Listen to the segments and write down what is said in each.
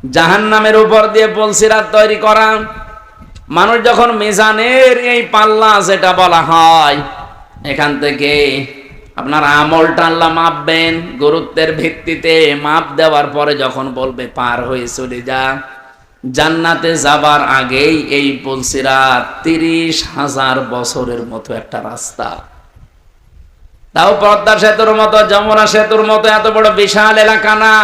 জাহান্নামের উপর দিয়ে পুলসিরাত তৈরি করা। মানুষ যখন মিজানের এই পাল্লা যেটা বলা হয়, এখান থেকে আপনার আমলটা আল্লাহ মাপবেন গুরুত্বের ভিত্তিতে। মাপ দেওয়ার পরে যখন বলবে পার হয়ে চলে যা, জান্নাতে যাবার আগেই এই পুলসিরাত 30,000 বছরের মতো একটা রাস্তা। তাও পদ্মা সেতুর মতো, যমুনা সেতুর মতো এত বড় বিশাল এলাকা না,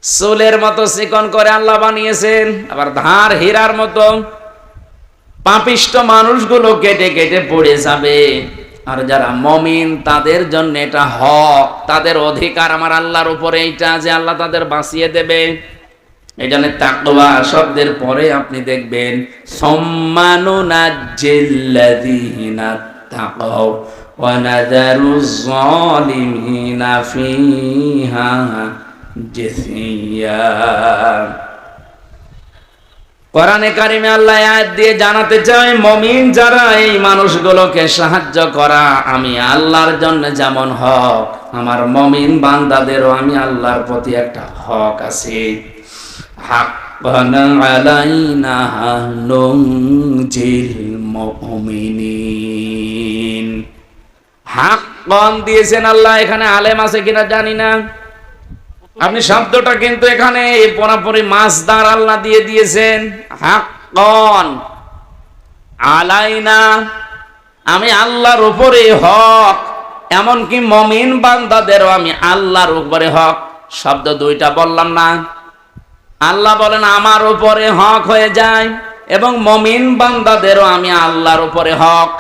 চুলের মতো চিকন করে আল্লাহ বানিয়েছেন। আবার ধার হীরার মতো। পাপিষ্ট মানুষগুলো কেটে কেটে পড়ে যাবে, আর যারা মুমিন তাদের জন্য এটা হক, তাদের অধিকার আমার আল্লাহর উপরে এইটা যে আল্লাহ তাদের বাঁচিয়ে দেবে। এই জন্য তাকওয়া শব্দের পরে আপনি দেখবেন সম্মানুনাজ্জিল্লাযীনা তাকাও ওয়া নাযারুজ যালিমিনা ফিহা জিসিয়া। কোরআনে কারিমে আল্লাহ আয়াত দিয়ে জানাতে চায়, মুমিন যারা এই মানুষগুলোকে সাহায্য করা আমি আল্লাহর জন্য যেমন হক, আমার মুমিন বান্দাদেরও আমি আল্লাহর প্রতি একটা হক আছে। হাক্কান আলাইনা নুনজিল মুমিনিন। হাক্কান দিয়েছেন আল্লাহ, এখানে আলেম আছে কিনা জানি না। আপনি শব্দটা কিন্তু এখানে পুরোপুরি মাসদার আল্লাহ দিয়ে দিয়েছেন। হাক্কান আলাইনা, আমি আল্লাহর উপরে হক, এমনকি মুমিন বান্দাদেরও আমি আল্লাহর উপরে হক। শব্দ দুইটা বললাম না? আল্লাহ বলেন আমার উপরে হক হয়ে যায়, এবং মুমিন বান্দাদেরও আমি আল্লাহর উপরে হক।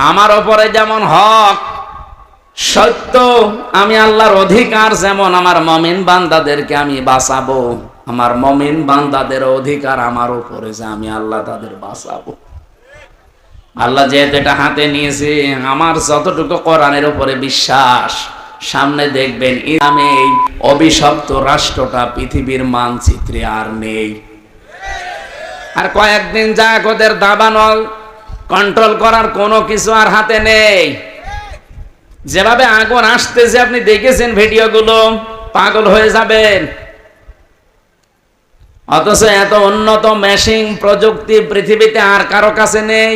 আমার উপরে যেমন হক সত্য, আমি আল্লাহর অধিকার যেমন আমার মুমিন বান্দাদেরকে আমি বাঁচাবো, আমার মুমিন বান্দাদের অধিকার আমার উপরে যে আমি আল্লাহ তাদের বাঁচাবো। আল্লাহ যেহেতু এটা হাতে নিয়েছে, আমার যতটুকু কোরআনের উপরে বিশ্বাস, সামনে দেখবেন ইরামে এই অভিশপ্ত রাষ্ট্রটা পৃথিবীর মানচিত্রে আর নেই। আর কয়েকদিন যাক ওদের দাবানল কন্ট্রোল করার কোনো কিছু আর হাতে নেই। যেভাবে আগুন আসতেছে আপনি দেখেছেন ভিডিওগুলো, পাগল হয়ে যাবেন। অথচ এত উন্নত মেশিন প্রযুক্তি পৃথিবীতে আর কারো কাছে নেই।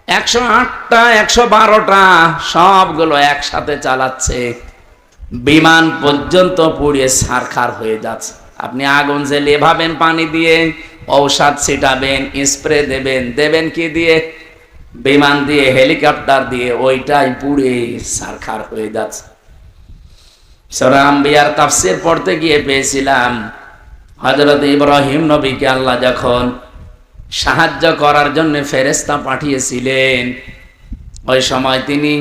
108টা 112টা সবগুলো একসাথে চালাচ্ছে, বিমান পর্যন্ত পুড়িয়ে ছারখার হয়ে যাচ্ছে। আপনি আগুন জ্বেলে ভাবেন পানি দিয়ে, ঔষধ ছিটাবেন, স্প্রে দেবেন, দেবেন কি দিয়ে? বিমান দিয়ে, হেলিকপ্টার দিয়ে, ওইটাই পুড়ে ছারখার হয়ে যাচ্ছে। সূরা আম্বিয়ার তাফসীর পড়তে গিয়ে পেয়েছিলাম, হযরত ইব্রাহিম নবীকে আল্লাহ যখন সাহায্য করার জন্য ফেরেশতা পাঠিয়েছিলেন, ওই সময় তিনি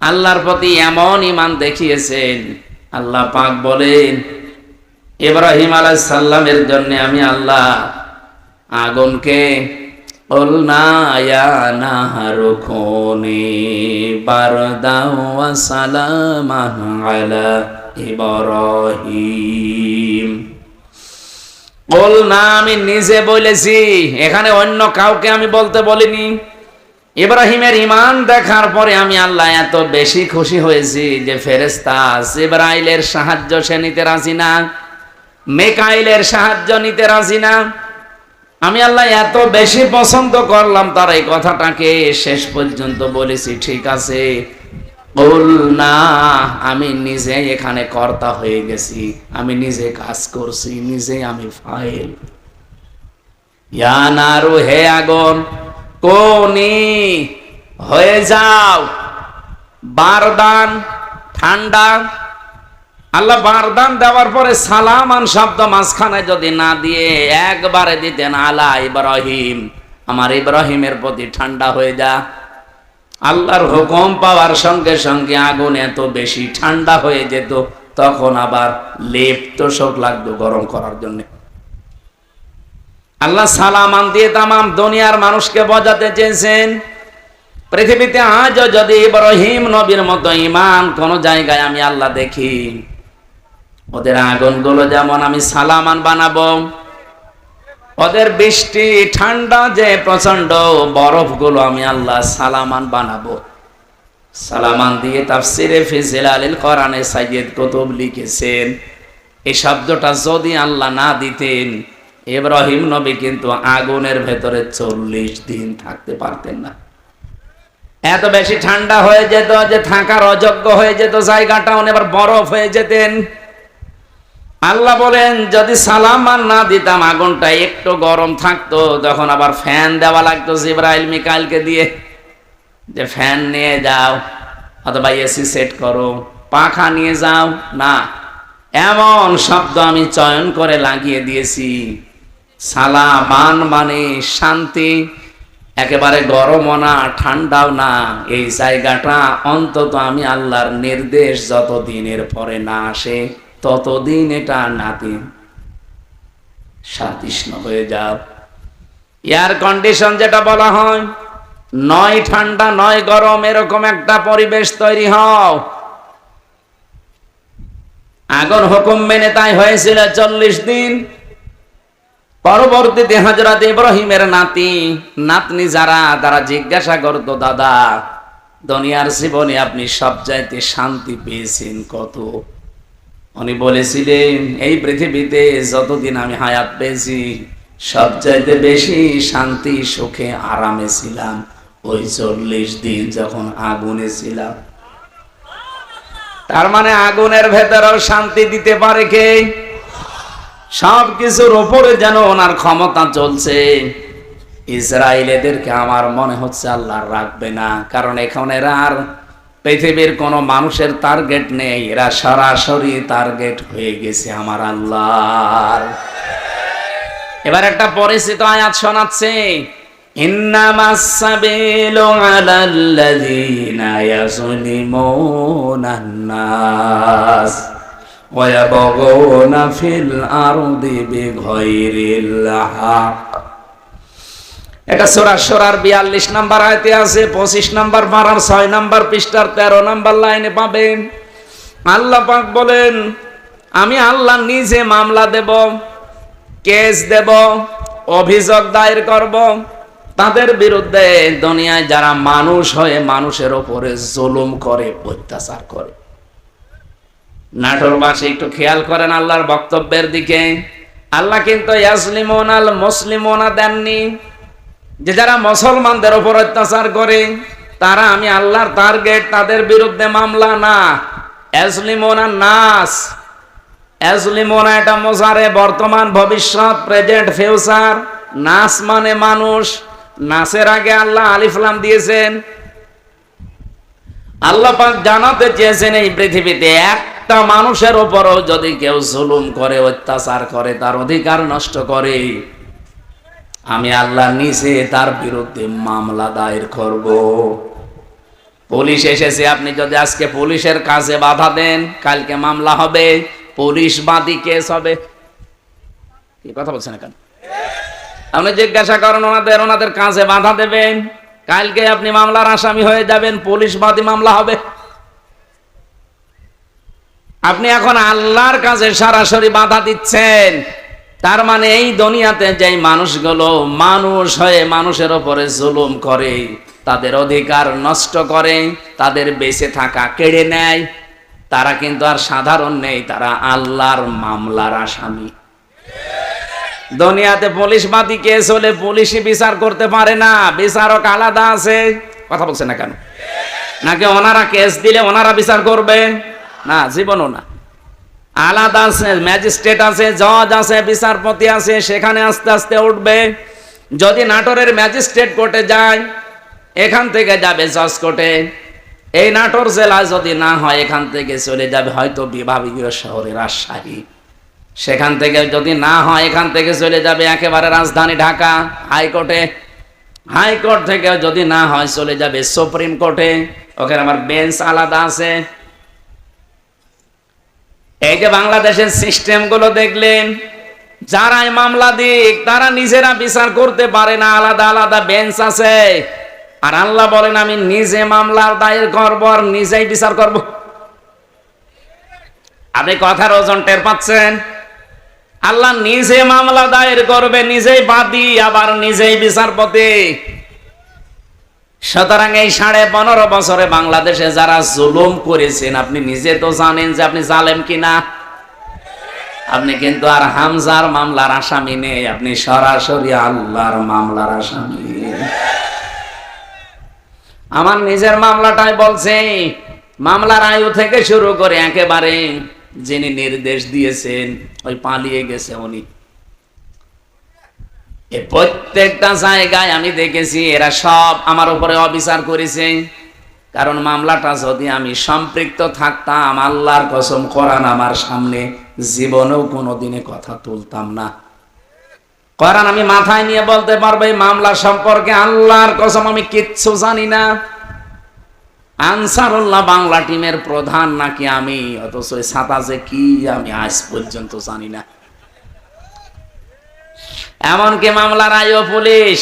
আল্লাহর প্রতি এমন ঈমান দেখিয়েছেন, আল্লাহ পাক বলেন ইব্রাহিম আলাইহিস সালামের জন্য আমি আল্লাহ আগুনকে কুলনা ইয়া নাহারু কুনি বারদাও ওয়া সালামান আলা ইব্রাহিম। কুলনা আমি নিজে বলেছি, এখানে অন্য কাউকে আমি বলতে বলিনি। ইব্রাহিমের ঈমান দেখার পরে আমি আল্লাহ এত বেশি খুশি হয়েছি যে ফেরেশতা জিবরাইলের সাহায্য সে নিতে রাজি না, মিকাইলের সাহায্য নিতে রাজি না। আমি আল্লাহ এত বেশি পছন্দ করলাম তার এই কথাটাকে, শেষ পর্যন্ত বলেছি ঠিক আছে কুলনা, আমি নিজে এখানে কর্তা হয়ে গেছি, আমি নিজে কাজ করছি, নিজে আমি ফাইল। ইয়া নারু, হে আগুন, কোনি হয়ে যাও বারদান, ঠান্ডা। আল্লাহ বারদান দেওয়ার পরে সালামান শব্দ মাঝখানে যদি না দিয়ে একবারে দিতেন আলা ইব্রাহিম, আমার ইব্রাহিমের প্রতি ঠান্ডা হয়ে যা। আল্লাহর হুকুম পাওয়ার সঙ্গে সঙ্গে আগুন এত বেশি ঠান্ডা হয়ে যেত, তখন আবার লেপ তোষক লাগতো গরম করার জন্য। আল্লাহ সালামান দিয়ে তামাম দুনিয়ার মানুষকে বোঝাতে চেয়েছেন, পৃথিবীতে আজও যদি ইব্রাহিম নবীর মতো ঈমান কোন জায়গায় আমি আল্লাহ দেখি, ওদের আগুনগুলো যেমন আমি সালামান বানাবো, ওদের বৃষ্টি ঠান্ডা যে প্রচন্ড বরফগুলো আমি আল্লাহ সালামান বানাবো। সালামান দিয়ে তাফসিরে ফি জিলালিল কোরআনে সাইয়্যিদ কুতুব লিখেছেন, এই শব্দটা যদি আল্লাহ না দিতেন, ইব্রাহিম নবী কিন্তু আগুনের ভেতরে 40 দিন থাকতে পারতেন না। এত বেশি ঠান্ডা হয়ে যেত যে থাকার অযোগ্য হয়ে যেত জায়গাটা, উনি আবার বরফ হয়ে যেতেন। আল্লাহ বলেন যদি সালামান না দিতাম, আগুনটা একটু গরম থাকতো, তখন আবার ফ্যান দেওয়া লাগতো জিবরাইল মিকাইলকে দিয়ে, যে ফ্যান নিয়ে যাও অথবা এসি সেট করো, পাখা নিয়ে যাও। না, এমন শব্দ আমি চয়ন করে লাগিয়ে দিয়েছি, সালামান মানে শান্তি, একেবারে গরমও না ঠান্ডাও না। এই জায়গাটা অন্তত আমি আল্লাহর নির্দেশ যতদিনের পরে না আসে ততদিন এটা নাতিশীতোষ্ণ হয়ে যাও। এয়ার কন্ডিশন যেটা বলা হয়, নয় ঠান্ডা নয় গরম, এরকম একটা পরিবেশ তৈরি হও। আগুন হুকুম মেনে তাই হয়েছিল 40 দিন। পরবর্তীতে হযরত ইব্রাহিমের নাতনি যারা, তারা জিজ্ঞাসা করতো, দাদা দুনিয়ার জীবনে আপনি সবচাইতে শান্তি পেয়েছেন কত? উনি বলেছিলেন, এই পৃথিবীতে যতদিন আমি হায়াত পেয়েছি সবচাইতে বেশি শান্তি সুখে আরামে ছিলাম ওই 40 দিন যখন আগুনে ছিলাম। তার মানে আগুনের ভেতরেও শান্তি দিতে পারে কে? সবকিছুর উপরে যেন ওনার ক্ষমতা চলছে। ইসরায়েলিদেরকে আমার মনে হচ্ছে আল্লাহ রাখবে না, কারণ এখন এরা আর পৃথিবীর কোন মানুষের টার্গেট নেই, এরা সরাসরি টার্গেট হয়ে গেছে আমার আল্লাহর। এবার একটা পরিচিত আয়াত শোনাচ্ছে, ইন্নামাস সাবিলু আলাল্লাযীনা ইয়াযলিমুনান নাস ওয়া ইয়াবগুনা ফিল আরদি বিগাইরিল হক। এটা সূরা সূরার 42 নম্বর আয়াতে আছে, 25 নম্বর পারার 6 নম্বর পৃষ্ঠার 13 নম্বর লাইনে পাবেন। আল্লাহ পাক বলেন, আমি আল্লাহ নিজে মামলা দেব, কেস দেব, অভিযোগ দায়ের করব তাদের বিরুদ্ধে, দুনিয়ায় যারা মানুষ হয়ে মানুষের উপরে জুলুম করে, অত্যাচার করে। নাটোরবাসী একটু খেয়াল করেন আল্লাহর বক্তব্যের দিকে। আল্লাহ কিন্তু ইয়াজলিমুনাল মুসলিমুনা দেননি, যে যারা মুসলমানদের উপর অত্যাচার করে তারা আমি আল্লাহর টার্গেট, তাদের বিরুদ্ধে মামলা না। ইয়াজলিমুনান নাস, ইয়াজলিমুনা এটা মুজারে, বর্তমান ভবিষ্যৎ, প্রেজেন্ট ফিউচার। নাস মানে মানুষ, নাসের আগে আল্লাহ আলিফ লাম দিয়েছেন। আল্লাহ পাক জানাতে চেয়েছেন এই পৃথিবীতে একটা মানুষের উপরও যদি কেউ জুলুম করে, অত্যাচার করে, তার অধিকার নষ্ট করে, আমি আল্লাহ নিজে তার বিরুদ্ধে মামলা দায়ের করব। পুলিশ এসেছে, আপনি যদি আজকে পুলিশের কাজে বাধা দেন, কালকে মামলা হবে, পুলিশ বাদী কেস হবে। কি কথা বলছেন এখন? আপনি জিজ্ঞাসা করেন ওনাদের কাজে বাধা দেবেন, কালকে আপনি মামলার আসামি হয়ে যাবেন, পুলিশ বাদী মামলা হবে। আপনি এখন আল্লাহর কাজে সরাসরি বাধা দিচ্ছেন। তার মানে এই দুনিয়াতে যে মানুষগুলো মানুষ হয়ে মানুষের উপরে জুলুম করে, তাদের অধিকার নষ্ট করে, তাদের বেঁচে থাকা কেড়ে নেয়, তারা কিন্তু আর সাধারণ নেই, তারা আল্লাহর মামলার আসামি। দুনিয়াতে পুলিশ বাদী কেস হলে পুলিশই বিচার করতে পারে না, বিচারক আলাদা আছে। কথা বলছেন না কেন? নাকি ওনারা কেস দিলে ওনারা বিচার করবে? না, জীবনও না। আলাদা আছে, ম্যাজিস্ট্রেট আছে, জজ আছে, বিচারপতি আছে, সেখানে আস্তে আস্তে উঠবে। যদি নাটোরের ম্যাজিস্ট্রেট কোর্টে যায়, এখান থেকে যাবে জজ কোর্টে। এই নাটোর জেলায় যদি না হয়, এখান থেকে চলে যাবে হয়তো বিভাগীয় শহরে রাজশাহী। সেখান থেকে যদি না হয়, এখান থেকে চলে যাবে একেবারে রাজধানী ঢাকা হাইকোর্টে। হাইকোর্ট থেকে যদি না হয়, চলে যাবে সুপ্রিম কোর্টে, ওখানে আমার বেঞ্চ আলাদা আছে। এই যে বাংলাদেশের সিস্টেম গুলো দেখলেন, যারাই মামলা দিক তারা নিজেরা বিচার করতে পারে না, আলাদা আলাদা বেঞ্চ আছে। আর আল্লাহ বলেন আমি নিজে মামলার দায়ের করব আর নিজেই বিচার করব। আপনি কথার ওজন টের পাচ্ছেন? আল্লাহ নিজে মামলা দায়ের করবে, নিজেই বাদী, আবার নিজেই বিচারপতি। সুতরাং এই 15.5 বছরে বাংলাদেশে যারা জুলুম করেছেন, আপনি নিজে তো জানেন যে আপনি জালেম কিনা। আপনি কিন্তু আর হামজার মামলার আসামি নেই, আপনি সরাসরি আল্লাহর মামলার আসামি। আমার নিজের মামলাটাই বলছে, মামলার আয়ু থেকে শুরু করে একেবারে যিনি নির্দেশ দিয়েছেন ওই পালিয়ে গেছে উনি, এই প্রত্যেকটা জায়গায় আমি দেখেছি এরা সব আমার উপরে অবিচার করেছে। কারণ মামলাটা যদি আমি সম্পৃক্ত থাকতাম, আল্লাহর কসম কোরআন আমার সামনে, জীবনেও কোনোদিনে কথা তুলতাম না। কোরআন আমি মাথায় নিয়ে বলতে পারবো এই মামলা সম্পর্কে আল্লাহর কসম আমি কিচ্ছু জানি না। আনসারুল্লাহ বাংলা টিমের প্রধান নাকি আমি, অথচ ছাতা যে কি আমি আজ পর্যন্ত জানি না। এমনকি মামলার আইও পুলিশ,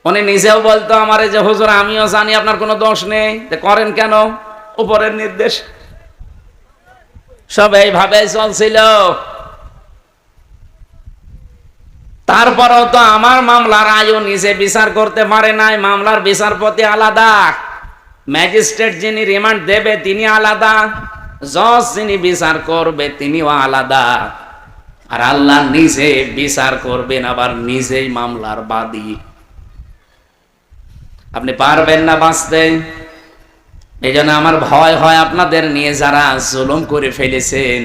উনি নিজেও বলতো আমারে যে হুজুর আমিও জানি আপনার কোনো দোষ নেই, করেন কেন? উপরের নির্দেশ। সব এইভাবে চলছিল। তারপরেও তো আমার মামলার আইও নিজে বিচার করতে পারে নাই। মামলার বিচারপতি আলাদা, ম্যাজিস্ট্রেট যিনি রিমান্ড দেবে তিনি আলাদা, জজ যিনি বিচার করবে তিনিও আলাদা। আর আল্লাহ নিজে বিচার করবেন, আবার নিজেই মামলার বাদী। আপনি পারবেন না বাঁচতে। এই জন্য আমার ভয় হয় আপনাদের নিয়ে, যারা জুলুম করে ফেলেছেন,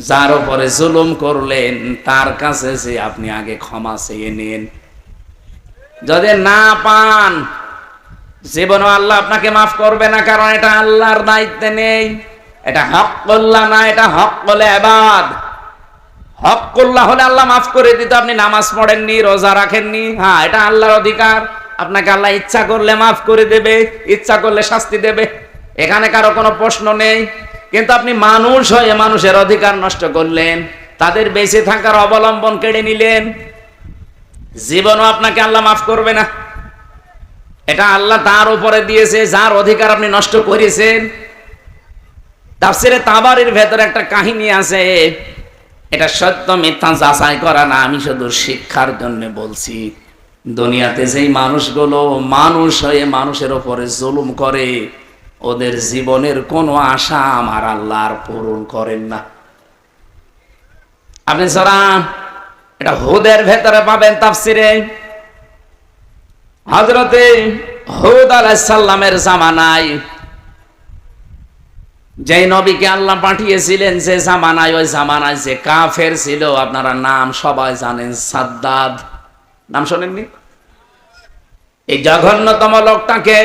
যার উপরে জুলুম করলেন তার কাছে যে আপনি আগে ক্ষমা চেয়ে নিন। যদি না পান, জীবনও আল্লাহ আপনাকে মাফ করবে না, কারণ এটা আল্লাহর দায়িত্বে নেই। এটা হক্কুল্লাহ না, এটা হক্কুল ইবাদ। হক্কুল্লাহ হলে আল্লাহ মাফ করে দিত। আপনি নামাজ পড়েননি, রোজা রাখেননি, হ্যাঁ এটা আল্লাহর অধিকার। আপনাকে আল্লাহ ইচ্ছা করলে মাফ করে দেবে, ইচ্ছা করলে শাস্তি দেবে, এখানে কারো কোনো প্রশ্ন নেই। কিন্তু আপনি মানুষ হয়ে মানুষের অধিকার নষ্ট করলেন, তাদের বেঁচে থাকার অবলম্বন কেড়ে নিলেন, জীবনও আপনাকে আল্লাহ মাফ করবে না। এটা আল্লাহ তার উপরে দিয়েছে যার অধিকার আপনি নষ্ট করেছেন। তাফসিরে তাবারির ভেতরে একটা কাহিনী আছে, এটা সত্য মিথ্যা যাচাই করা না, আমি শুধু শিক্ষার জন্য বলছি। দুনিয়াতে যেই মানুষগুলো মানুষ হয়ে মানুষের উপরে জুলুম করে, ওদের জীবনের কোনো আশা আমার আল্লাহ আর পূরণ করেন না। আপনি যারা এটা হুদের ভেতরে পাবেন তাফসিরে, হযরতে হুদ আলাইহিস সালামের জামানায় যেই নবীকে আল্লাহ পাঠিয়েছিলেন, যে জামানায়, ওই জামানায় যে কাফের ছিল, আপনারা নাম সবাই জানেন, সাদ্দাদ, নাম শোনেননি? এই জঘন্যতম লোকটাকে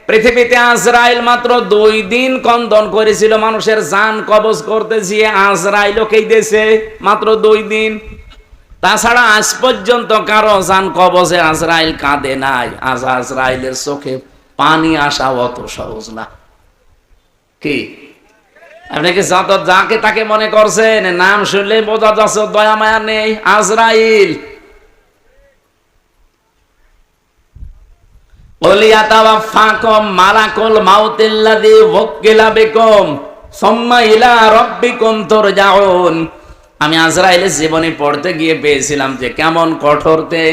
পৃথিবীতে আজরাইল মাত্র 2 দিন কন্দন করেছিল মানুষের জান কবজ করতে গিয়ে। আজরাইলকেই দিয়েছে মাত্র 2 দিন। তাছাড়া আজ পর্যন্ত কারো জান কবজে আজরাইল কাঁদে নাই। আজরাইলের চোখে পানি আসা অত সহজ না। কি আপনি কি যত যাকে তাকে মনে করছেন? নাম শুনলে বোঝা যাচ্ছে দয়া মায়া নেই। আজরাইল ওলিয়াতাওয়াফাকুম মালাকুল মাউতিল্লাযী ওয়াক্কিলা বিকুম সুম্মা ইলা রাব্বিকুম তুরজাউন। আমি আজরাইলের জীবনী পড়তে গিয়ে পেয়েছিলাম যে কেমন কঠোরতে।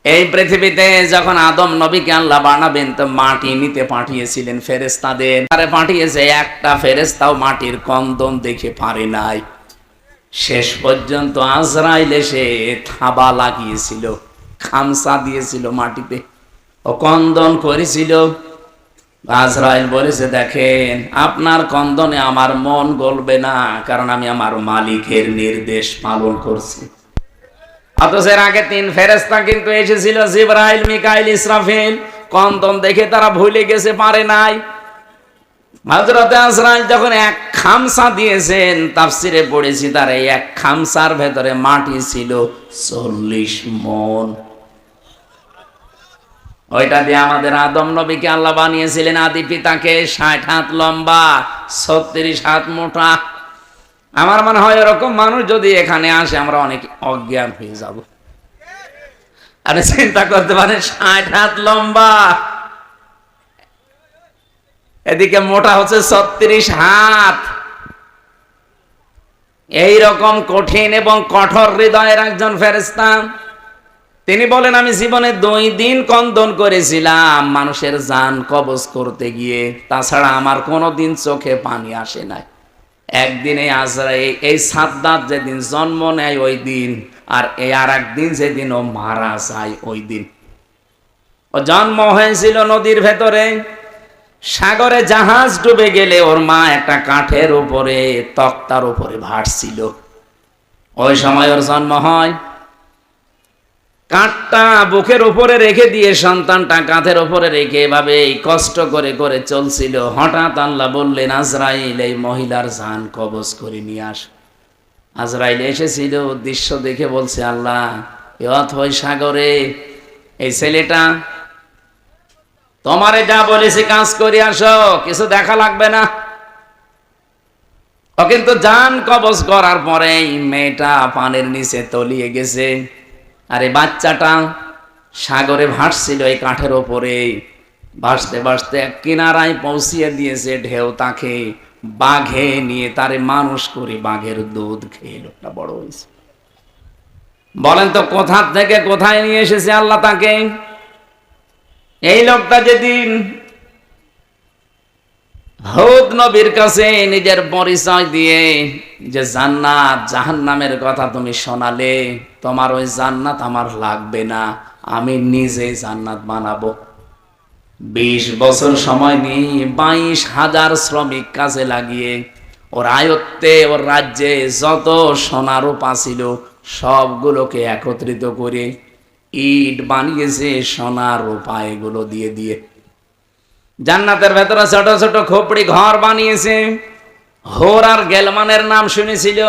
এই পৃথিবীতে যখন আদম নবীকে আল্লাহ বানাবেন তো মাটি নিতে পাঠিয়েছিলেন ফেরেশতাদের, তারে পাঠিয়েছে, একটা ফেরেশতাও মাটির কন্দন দেখে পারে নাই। শেষ পর্যন্ত আজরাইল এসে থাবা লাগিয়েছিল, খামসা দিয়েছিল মাটিতে, ও কন্দন করেছিল। আজরাইল বলেছে, দেখেন আপনার কন্দনে আমার মন গলবে না, কারণ আমি আমার মালিকের নির্দেশ পালন করছি। অথচ এর আগে 3 ফেরেশতা কিন্তু এসেছিল, জিবরাইল, মিকাইল, ইসরাফিল, কন্দন দেখে তারা ভুলে গেছে, পারে নাই। হযরতে আজরাইল যখন এক খামসা দিয়েছেন, তাফসিরে পড়েছি তার এই এক খামসার ভেতরে মাটি ছিল 40 মণ। ওইটা দিয়ে আমাদের আদম নবীকে আল্লাহ বানিয়েছিলেন, আদি পিতাকে। 60 হাত লম্বা, 36 হাত মোটা। আমার মনে হয় এরকম মানুষ যদি এখানে আসে, আমরা অনেক অজ্ঞান হয়ে যাব। আরে চিন্তা করতে পারেন, 60 হাত লম্বা, এদিকে মোটা হচ্ছে 36 হাত। এইরকম কঠিন এবং কঠোর হৃদয়ের একজন ফেরেশতা। তিনি বলেন, আমি জীবনে 2 দিন কন্দন করেছিলাম মানুষের জান কবজ করতে গিয়ে, তাছাড়া আমার কোনোদিন চোখে পানি আসে নাই। একদিন এই আজরাইল এই সাদ্দাত যেদিন জন্ম নেয় ওই দিন, আর এই আর একদিন যেদিন ও মারা যায় ওই দিন। ও জন্ম হয়েছিল নদীর ভেতরে, সাগরে জাহাজ ডুবে গেলে ওর মা একটা কাঠের উপরে তক্তার উপরে ভাসছিল, ওই সময় ওর জন্ম হয়। কাঠটা বুকের উপরে রেখে দিয়ে সন্তানটা কাঁধের উপরে রেখে এভাবে কষ্ট করে করে চলছিল। হঠাৎ আল্লাহ বললেন, আজরাইল এই মহিলার জান কবজ করে নিয়ে আস। আজরাইল এসেছিল, দৃশ্য দেখে বলছে, আল্লাহ এ অথই সাগরে এই ছেলেটা, তোমারে যা বলেছি কাজ করে আসো, কিছু দেখা লাগবে না। ও কিন্তু জান কবজ করার পরে মেয়েটা পানির নিচে তলিয়ে গেছে, আর এই বাচ্চাটা সাগরে ভাসছিল এই কাঠের ওপরে। ভাসতে ভাসতে এক কিনারায় পৌঁছিয়ে দিয়েছে ঢেউ তাকে, বাঘে নিয়ে তারে মানুষ করে বাঘের দুধ খেয়ে লোকটা বড় হয়েছে। বলেন তো কোথা থেকে কোথায় নিয়ে এসেছে আল্লাহ তাকে? এই লোকটা যেদিন হুদ নবীর কাছে নিজের পরিচয় দিয়ে যে জান্নাত জাহান্নামের কথা তুমি শোনালে, তোমার ওই জান্নাত আমার লাগবে না, আমি নিজে জান্নাত বানাবো। 20 বছর সময় নিয়ে 22,000 শ্রমিক কাজে লাগিয়ে ওর আয়ত্তে ওর রাজ্যে যত সোনা রূপা ছিল সবগুলোকে একত্রিত করে ইট বানিয়েছে সোনা রূপা এগুলো দিয়ে দিয়ে। জান্নাতের ভেতরে ছোট ছোট খোপড়ি ঘর বানিয়েছে। হোর আর গেলমানের নাম শুনেছিল,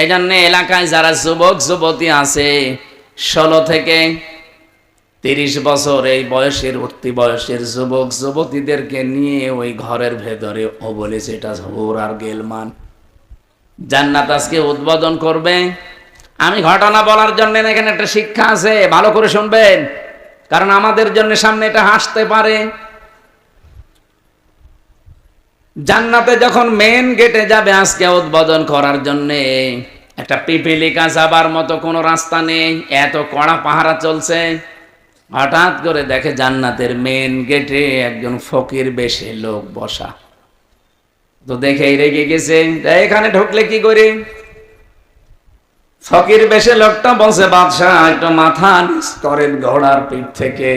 এই জন্য এলাকায় যারা যুবক যুবতী আছে 16 থেকে 30 বছর এই বয়সের উঠতি বয়সের যুবক যুবতীদেরকে নিয়ে ওই ঘরের ভেতরে ও বলেছে এটা হোর আর গেলমান। জান্নাত আজকে উদ্বোধন করবে। আমি ঘটনা বলার জন্য এখানে একটা শিক্ষা আছে, ভালো করে শুনবেন, কারণ আমাদের জন্য সামনে এটা হাসতে পারে। জান্নাতে যখন মেন গেটে যাবে আজকে উদ্বোধন করার জন্য, একটা পিপিলিকা যাবার মতো কোনো রাস্তা নেই, এত কড়া পাহারা চলছে। হঠাৎ করে দেখে জান্নাতের মেন গেটে একজন ফকির বেশে লোক বসা। তো দেখেই রেগে গেছে, এখানে ঢুকলে কি করে? ফকির বেশে লোকটা বলছে, বাদশাহ একটু মাথা নিচ করেন ঘোড়ার পিঠ থেকে,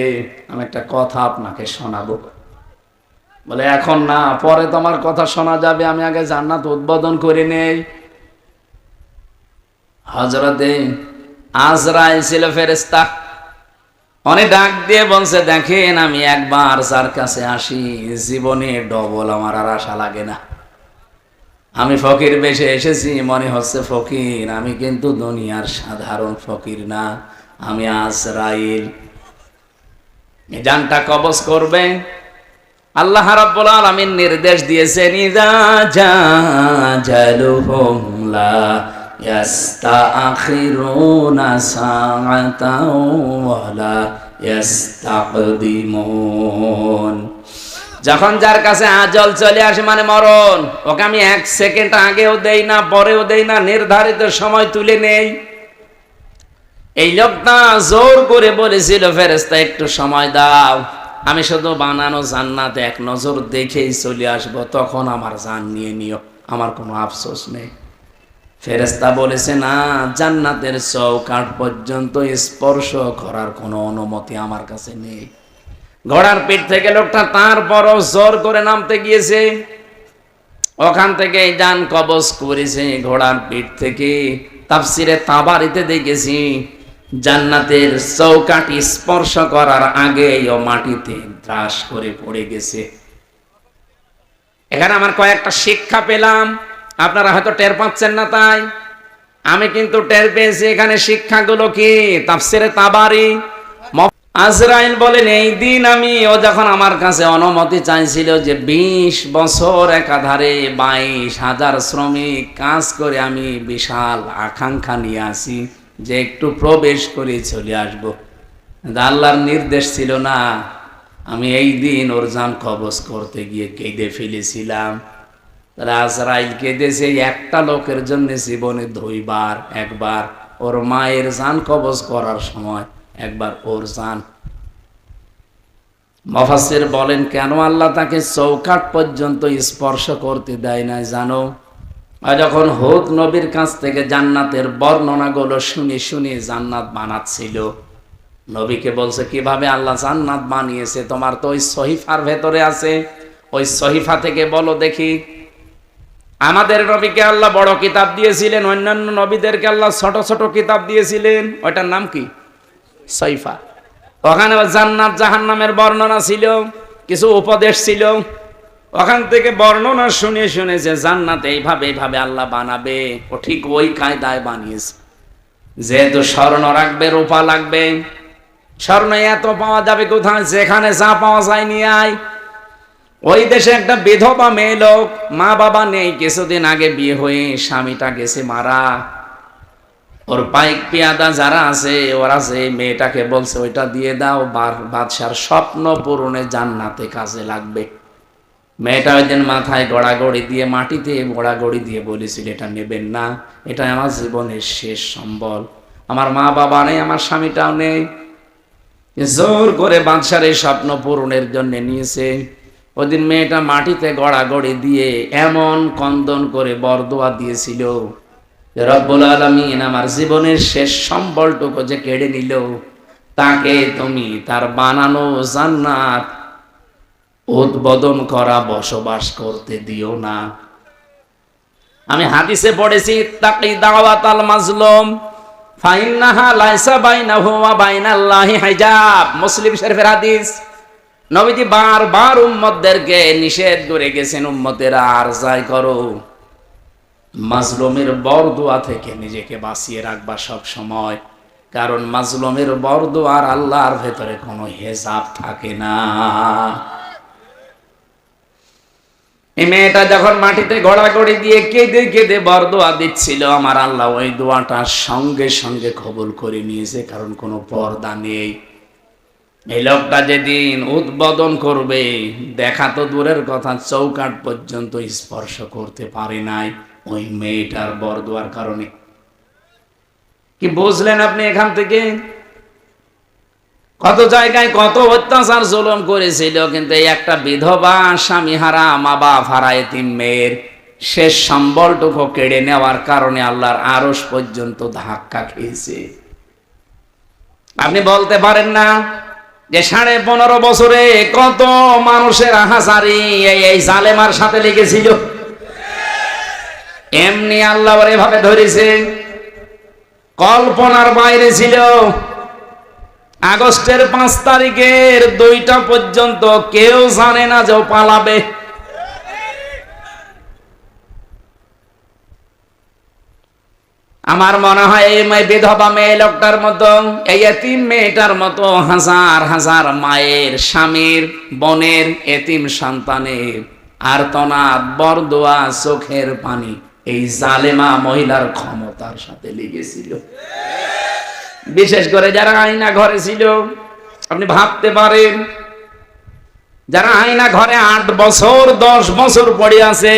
আমি একটা কথা আপনাকে শোনাবো। বলে এখন না, পরে তোমার কথা শোনা যাবে, আমি আগে জান্নাত উদ্বোধন করে নেই। হযরতে আজরাইল ছিল ফেরেশতা, অনেক ডাক দিয়ে বলছে, দেখেন আমি একবার যার কাছে আসি জীবনে ডবল আমার আর আশা লাগে না। আমি ফকির বেশে এসেছি, মনে হচ্ছে ফকির, আমি কিন্তু দুনিয়ার সাধারণ ফকির না, আমি আজরাইল। এই জানটা কবজ করবে। আল্লাহ রাব্বুল আলামিন নির্দেশ দিয়েছেন, ইযা জাজালুহুম লা ইয়াস্তাখিরুনা সাআতাও ওয়া লা ইস্তাকদিমুন। যখন যার কাছে আজল চলে আসে মানে মরণ, ওকে আমি 1 সেকেন্ড আগেও দেই না পরেও দেই না, নির্ধারিত সময় তুলে নেই। এই লোকটা জোর করে বলেছিল, ফেরেশতা একটু সময় দাও, আমি শুধু বানানো জান্নাতে এক নজর দেখেই চলে আসবো, তখন আমার জান নিয়ে নিও, আমার কোনো আফসোস নেই। ফেরেশতা বলেছে, না, জান্নাতের চৌকাঠ পর্যন্ত স্পর্শ করার কোনো অনুমতি আমার কাছে নেই। ঘোড়ার পিঠ থেকে লোকটা তারপরও জোর করে নামতে গিয়েছে, ওখান থেকে জান কবজ করেছে ঘোড়ার পিঠ থেকে। তাফসিরে তাবারিতে দেখেছি জান্নাতের চৌকাঠ স্পর্শ করার আগেই ও মাটিতে ত্রাস করে পড়ে গেছে। এখানে আমার কয়েকটা শিক্ষা পেলাম, আপনারা হয়তো টের পাচ্ছেন না, তাই আমি কিন্তু টের পেয়েছি। এখানে শিক্ষাগুলো কি? তাফসিরে তাবারি আজরাইল বলেন, এই দিন ও যখন আমার কাছে অনুমতি চাইছিল যে 20 বছর একাধারে 22,000 শ্রমিক কাজ করে আমি বিশাল আকাঙ্ক্ষা নিয়ে আসি যে একটু প্রবেশ করে চলে আসবো, আল্লাহর নির্দেশ ছিল না। আমি এই দিন ওর জান কবজ করতে গিয়ে কেঁদে ফেলেছিলাম। তাহলে আজরাইল কেঁদেছে একটা লোকের জন্য জীবনে 2 বার, একবার ওর মায়ের জান কবজ করার সময়, একবার ওর জান। মুফাসসির বলেন, কেন আল্লাহ তাকে চৌকাঠ পর্যন্ত স্পর্শ করতে দেয় না জানো? আর যখন হুদ নবীর কাছ থেকে জান্নাতের বর্ণনাগুলো শুনে শুনে জান্নাত বানাচ্ছিল, নবীকে বলছে কিভাবে আল্লাহ জান্নাত বানিয়েছে, তোমার তো ওই সহিফার ভেতরে আছে, ওই সহিফা থেকে বলো দেখি। আমাদের নবীকে আল্লাহ বড় কিতাব দিয়েছিলেন, অন্যান্য নবীদেরকে আল্লাহ ছোট ছোট কিতাব দিয়েছিলেন, ওইটার নাম কি? সহিফা। ওখানে জান্নাত জাহান্নামের বর্ণনা ছিল, কিছু উপদেশ ছিল। ওখান থেকে বর্ণনা শুনে শুনে যে জান্নাত এইভাবে এইভাবে আল্লাহ বানাবে, ও ঠিক ওই কায়দায় বানিয়েছে। যেহেতু স্বর্ণ রাখবে, রূপা লাগবে, স্বর্ণ এত পাওয়া যাবে কোথায়? যেখানে যা পাওয়া যায় নিয়ে আয়। ওই দেশে একটা বিধবা মেয়ে লোক, মা বাবা নেই, কিছুদিন আগে বিয়ে হয়ে স্বামীটা গেছে মারা। ওর পাইক পিয়াদা যারা আছে, ওরা যে মেয়েটাকে বলছে ওইটা দিয়ে দাও, বাদশার স্বপ্ন পূরণে জান্নাতে কাজে লাগবে। মেয়েটা ওই দিন মাথায় গড়াগড়ি দিয়ে, মাটিতে গড়াগড়ি দিয়ে বলেছিল এটা নেবেন না, এটা আমার জীবনের শেষ সম্বল, আমার মা বাবা নেই, আমার স্বামীটাও নেই। জোর করে বাদশার এই স্বপ্ন পূরণের জন্য নিয়েছে। ওই দিন মেয়েটা মাটিতে গড়াগড়ি দিয়ে এমন কন্দন করে বরদোয়া দিয়েছিল, রব্বুল আলামিন আমার জীবনের শেষ সম্বলটুকু যে কেড়ে নিল, তাকে তুমি তার বানানো জান্নাত উদ্বোধন করা বসবাস করতে দিও না। আমি হাদিসে পড়েছি, তাকি দাওয়াতাল মাজলুম ফাইন্নাহা লাইসা বাইনাহু ওয়া বাইনাল্লাহি হিজাব। মুসলিম শরীফের হাদিস। নবীজি বারবার উম্মতদেরকে নিষেধ করে গেছেন, উম্মতেরা আর যাই করো, মাজলুমের বরদোয়া থেকে নিজেকে বাঁচিয়ে রাখবা সব সময়, কারণ মাজলুমের বরদোয়ার আল্লাহর ভেতরে কোনো হিজাব থাকে না। এই মেয়েটা যখন মাটিতে গড়াগড়ি দিয়ে কেঁদে কেঁদে বরদোয়া দিচ্ছিল, আমার আল্লাহ ওই দোয়াটা সঙ্গে সঙ্গে কবুল করে নিয়েছে, কারণ কোনো পর্দা নেই। এই লোকটা যেদিন উদ্বোধন করবে, দেখা তো দূরের কথা, চৌকাঠ পর্যন্ত স্পর্শ করতে পারে নাই ওই মেয়েটার বরদোয়ার কারণে। কি বুঝলেন আপনি এখান থেকে? কত জায়গায় কত অত্যাচার জুলুম করেছিল, কিন্তু এই একটা বিধবা, স্বামী হারা, মা বাপ হারা এতিম মেয়ের শেষ সম্বলটুকু কেড়ে নেওয়ার কারণে আল্লাহর আরশ পর্যন্ত ধাক্কা খেয়েছে। আপনি বলতে পারেন না যে 15.5 বছরে কত মানুষের আহাজারি এই জালেমার সাথে লেগেছিল, এমনি আল্লাহ ওর এভাবে ধরেছে, কল্পনার বাইরে ছিল। আগস্টের 5 তারিখের 2টা পর্যন্ত কেউ জানে না যে ও পালাবে। আমার মনে হয় এই বিধবা মেয়ে লোকটার মতো, এই এতিম মেয়েটার মতো হাজার হাজার মায়ের, স্বামীর, বোনের, এতিম সন্তানের আর্তনাদ, বরদোয়া, চোখের পানি এই জালেমা মহিলার ক্ষমতার সাথে লেগেছিল। বিশেষ করে যারা আয়না ঘরে ছিল, আপনি ভাবতে পারেন, যারা আয়না ঘরে 8 বছর 10 বছর পড়ে আছে।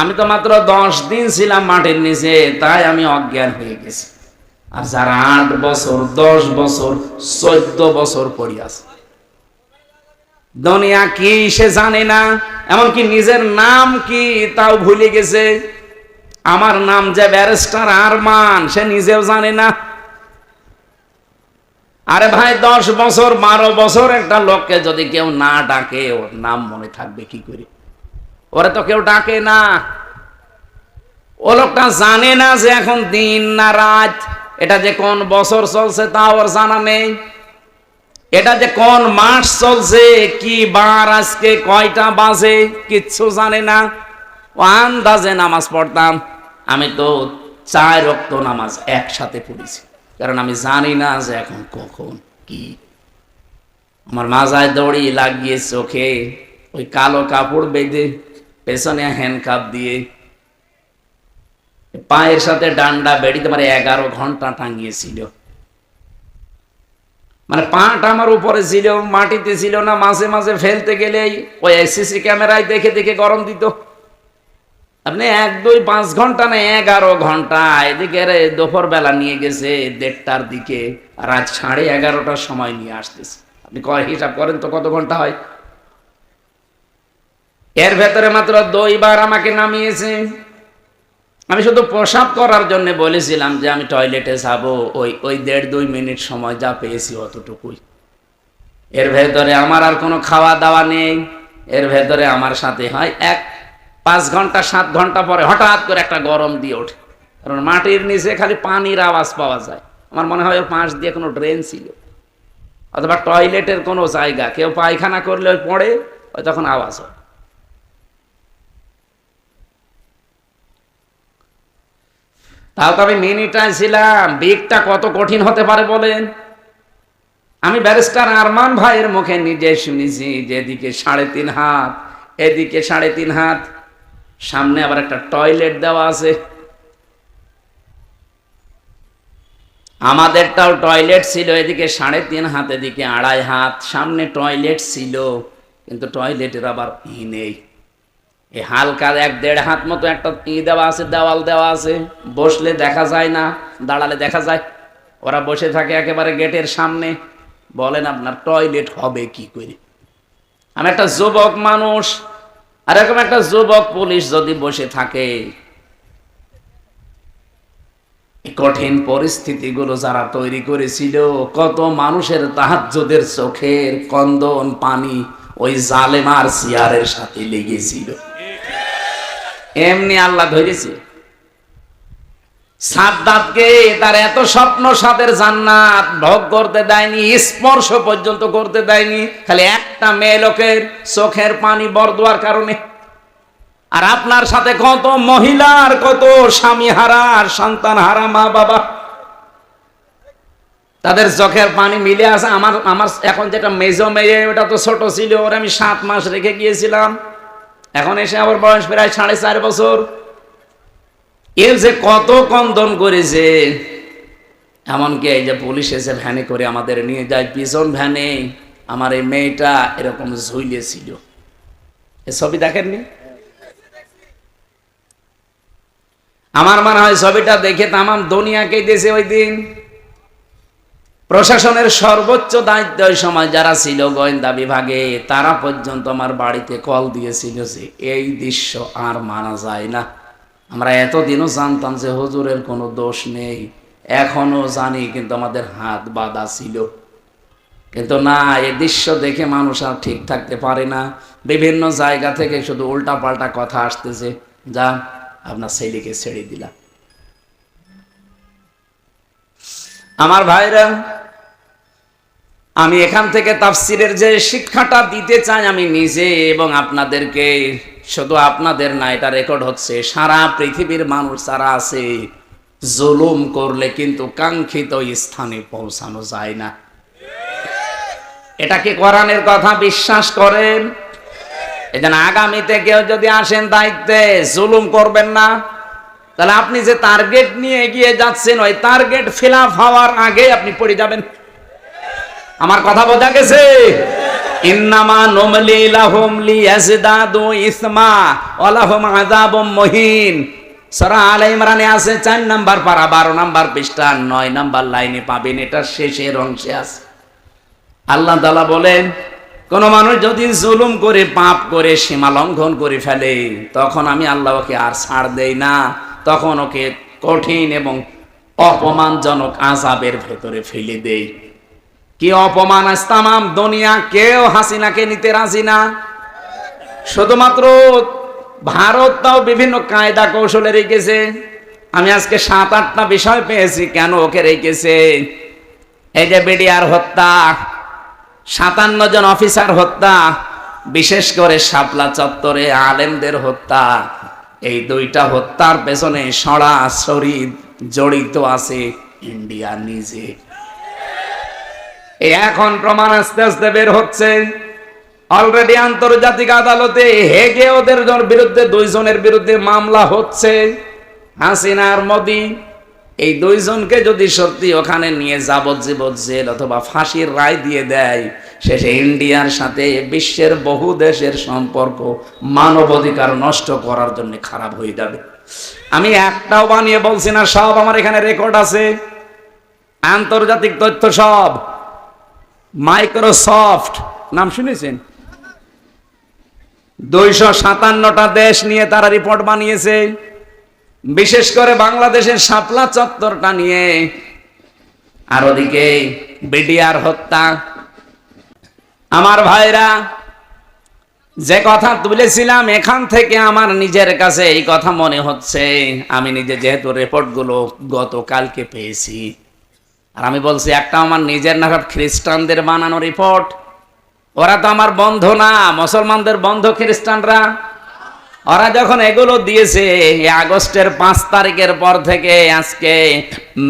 আমি তো মাত্র 10 দিন ছিলাম মাটির নিচে, তাই আমি অজ্ঞান হয়ে গেছি। আর যারা 8 বছর 10 বছর 14 বছর পড়ে আছে, দুনিয়া কি সে জানে না, এমনকি নিজের নাম কি তাও ভুলে গেছে। আমার নাম যে ব্যারিস্টার আরমান, সে নিজেও জানে না। আরে ভাই, 10 বছর 12 বছর একটা লোককে যদি কেউ না ডাকে, ওর নাম মনে থাকবে কি করে? ওরা তো কেউ ডাকে না। ও লোকটা জানে না যে এখন দিন না রাত, এটা যে কোন বছর চলছে তা ওর জানা নেই, এটা যে কোন মাস চলছে, কি বার আজকে, কয়টা বাজে, কিচ্ছু জানে না। ও আন্দাজে নামাজ পড়তাম। আমি তো 4 ওয়াক্ত নামাজ একসাথে পড়েছি, কারণ আমি জানি না যে এখন কখন কি। আমার মাজায় দড়ি লাগিয়ে, চোখে ওই কালো কাপড় বেঁধে, পেছনে হ্যান্ডকাপ দিয়ে, পায়ের সাথে ডান্ডা বেড়িতে মানে 11 ঘন্টা টাঙিয়েছিল। মানে পাটা আমার উপরে ছিল, মাটিতে ছিল না। মাঝে মাঝে ফেলতে গেলে ওই সিসি ক্যামেরায় দেখে দেখে গরম দিত। আপনি 1, 2, 5 ঘন্টা না, 11 ঘন্টা। এদিকে দুপুর বেলা নিয়ে গেছে 1:30টার দিকে, রাত 11:30টার সময় নিয়ে আসতেছে। আপনি হিসাব করেন তো কত ঘন্টা হয়। এর ভেতরে মাত্র 2 বার আমাকে নামিয়েছে। আমি শুধু প্রসাব করার জন্য বলেছিলাম যে আমি টয়লেটে যাব, ওই 1.5-2 মিনিট সময় যা পেয়েছি অতটুকুই। এর ভেতরে আমার আর কোনো খাওয়া দাওয়া নেই। এর ভেতরে আমার সাথে হয় 5 ঘন্টা 7 ঘন্টা পরে হঠাৎ করে একটা গরম দিয়ে ওঠে, কারণ মাটির নিচে খালি পানির আওয়াজ পাওয়া যায়। আমার মনে হয় ওর পাশ দিয়ে কোনো ড্রেন ছিল, অথবা টয়লেটের কোনো জায়গা, কেউ পায়খানা করলে ওই পড়ে, ওই তখন আওয়াজ হয়। তাও তো আমি মিনিটায় ছিলাম। বিগটা কত কঠিন হতে পারে বলেন? আমি ব্যারিস্টার আরমান ভাইয়ের মুখে নিজে শুনেছি যে এদিকে 3.5 হাত, এদিকে 3.5 হাত, সামনে আবার একটা টয়লেট দেওয়া আছে। আমাদেরটাও টয়লেট ছিল, এদিকে 3.5 হাত, এদিকে 2.5 হাত, সামনে টয়লেট ছিল, কিন্তু টয়লেটের আবার নেই। এই হালকা 1-1.5 হাত মতো একটা দেওয়া আছে, দেওয়াল দেওয়া আছে, বসলে দেখা যায় না, দাঁড়ালে দেখা যায়। ওরা বসে থাকে একেবারে গেটের সামনে। বলেন আপনার টয়লেট হবে কি করে? আমি একটা যুবক মানুষ, আর এরকম একটা যুবক পুলিশ যদি বসে থাকে, কঠিন পরিস্থিতিগুলো যারা তৈরি করেছিল, কত মানুষের তাহাজ্জুদের চোখের কন্দন পানি ওই জালেমার চেয়ারের সাথে লেগেছিল। এমনি আল্লাহ ধরেছে। সাদ্দাতকে তার এত স্বপ্ন সাদের জান্নাত ভোগ করতে দেয়নি, স্পর্শ পর্যন্ত করতে দেয়নি, খালি একটা মেয়ে লোকের চোখের পানি বরদোয়ার কারণে। আর আপনার সাথে কত মহিলার, কত স্বামী হারা আর সন্তান হারা মা বাবা, তাদের চোখের পানি মিলে আছে। আমার এখন যেটা মেজো মেয়ে, ওটা তো ছোট ছিল, ওর আমি 7 মাস রেখে গিয়েছিলাম, এখন এসে আবার বয়স প্রায় 4.5 বছর। এর যে কত কন্দন করেছে, এমনকি এই যে পুলিশ এসে ভ্যানে করে আমাদের নিয়ে যায়, পিছন ভ্যানে আমার এই মেয়েটা এরকম ঝুলিয়েছিল। এ ছবি দেখেননি? আমার মনে হয় ছবিটা দেখে তামাম দুনিয়াকে দিয়েছে ওই দিন। প্রশাসনের সর্বোচ্চ দায়িত্ব ওই সময় যারা ছিল গোয়েন্দা বিভাগে, তারা পর্যন্ত আমার বাড়িতে কল দিয়েছিল যে এই দৃশ্য আর মানা যায় না। আমরা এতদিনও জানতাম যে হুজুরের কোনো দোষ নেই, এখনো জানি, কিন্তু আমাদের হাত বাঁধা ছিল। কিন্তু না, এই দৃশ্য দেখে মানুষ আর ঠিক থাকতে পারে না। বিভিন্ন জায়গা থেকে শুধু উল্টা পাল্টা কথা আসতেছে, যা আপনার ছেলেকে ছেড়ে দিলাম। আমার ভাইরা, আমি এখান থেকে তাফসিরের যে শিক্ষাটা দিতে চাই আমি নিজে এবং আপনাদেরকে, শুধু আপনাদের না, এটা রেকর্ড হচ্ছে, সারা পৃথিবীর মানুষ যারা আছে, জুলুম করলে কিন্তু কাঙ্ক্ষিত স্থানে পৌঁছানো যায় না। এটা কি কোরআনের কথা বিশ্বাস করেন? এজন্য আগামীতে কেউ যদি আসেন দায়িত্বে, জুলুম করবেন না। তাহলে আপনি যে টার্গেট নিয়ে এগিয়ে যাচ্ছেন, ওই টার্গেট ফিল আপ হওয়ার আগে আপনি পড়ে যাবেন। আমার কথা বোঝা গেছে? ইন্নামা নুমলি লাহুম লিয়াজদাদু ইসমা ওয়া লাহুম আযাবুম মুহিন। সূরা আলে ইমরানে আছে 4 নাম্বার পারা 12 নাম্বার পৃষ্ঠা 9 নাম্বার লাইনে পাবেন, এটা শেষের অংশে আছে। আল্লাহ তাআলা বলেন, কোন মানুষ যদি জুলুম করে, পাপ করে, সীমা লঙ্ঘন করে ফেলে, তখন আমি আল্লাহ ওকে আর ছাড় দেই না, তখন ওকে কঠিন এবং অপমানজনক আযাবের ভেতরে ফেলে দেই। কি অপমান! আজ তামাম দুনিয়া কেউ হাসিনাকে নিতে রাজি না। শুধুমাত্র ভারত তাও বিভিন্ন কায়দা কৌশলে রেখেছে। আমি আজকে 7-8টা বিষয় পেয়েছি কেন ওকে রেখেছে। এই যে বিডিআর হত্যা, 57 জন অফিসার হত্যা, বিশেষ করে শাপলা চত্বরে আলেমদের হত্যা, এই 2টা হত্যার পেছনে সরাসরি জড়িত আছে ইন্ডিয়া নিজে। এখন প্রমাণ আস্তে আস্তে বের হচ্ছে। অলরেডি আন্তর্জাতিক আদালতে হেগে ওদের বিরুদ্ধে 2 জনের বিরুদ্ধে মামলা হচ্ছে, হাসিনা আর মোদি। এই 2 জনকে যদি সত্যি ওখানে নিয়ে যাবজ্জীবন জেল অথবা ফাঁসির রায় দিয়ে দেয়, শেষে ইন্ডিয়ার সাথে বিশ্বের বহু দেশের সম্পর্ক মানবাধিকার নষ্ট করার জন্য খারাপ হয়ে যাবে। আমি একটাও বানিয়ে বলছি না, সব আমার এখানে রেকর্ড আছে, আন্তর্জাতিক তথ্য সব। মাইক্রোসফট নাম শুনেছেন? 257টা দেশ নিয়ে তারা রিপোর্ট বানিয়েছে। বিশেষ করে বাংলাদেশের শাপলা চত্বরটা নিয়ে, আর ওদিকে বিডিআর হত্যা। আমার ভাইরা, যে কথা তুলেছিলাম এখান থেকে আমার নিজের কাছে এই কথা মনে হচ্ছে, আমি নিজে যেহেতু রিপোর্টগুলো গতকালকে পেয়েছি, আর আমি বলছি একটা আমার নিজের না, খ্রিস্টানদের বানানো রিপোর্ট। ওরা তো আমার বন্ধু না, মুসলমানদের বন্ধু খ্রিস্টানরা। ওরা যখন এগুলো দিয়েছে আগস্টের 5 তারিখের পর থেকে আজকে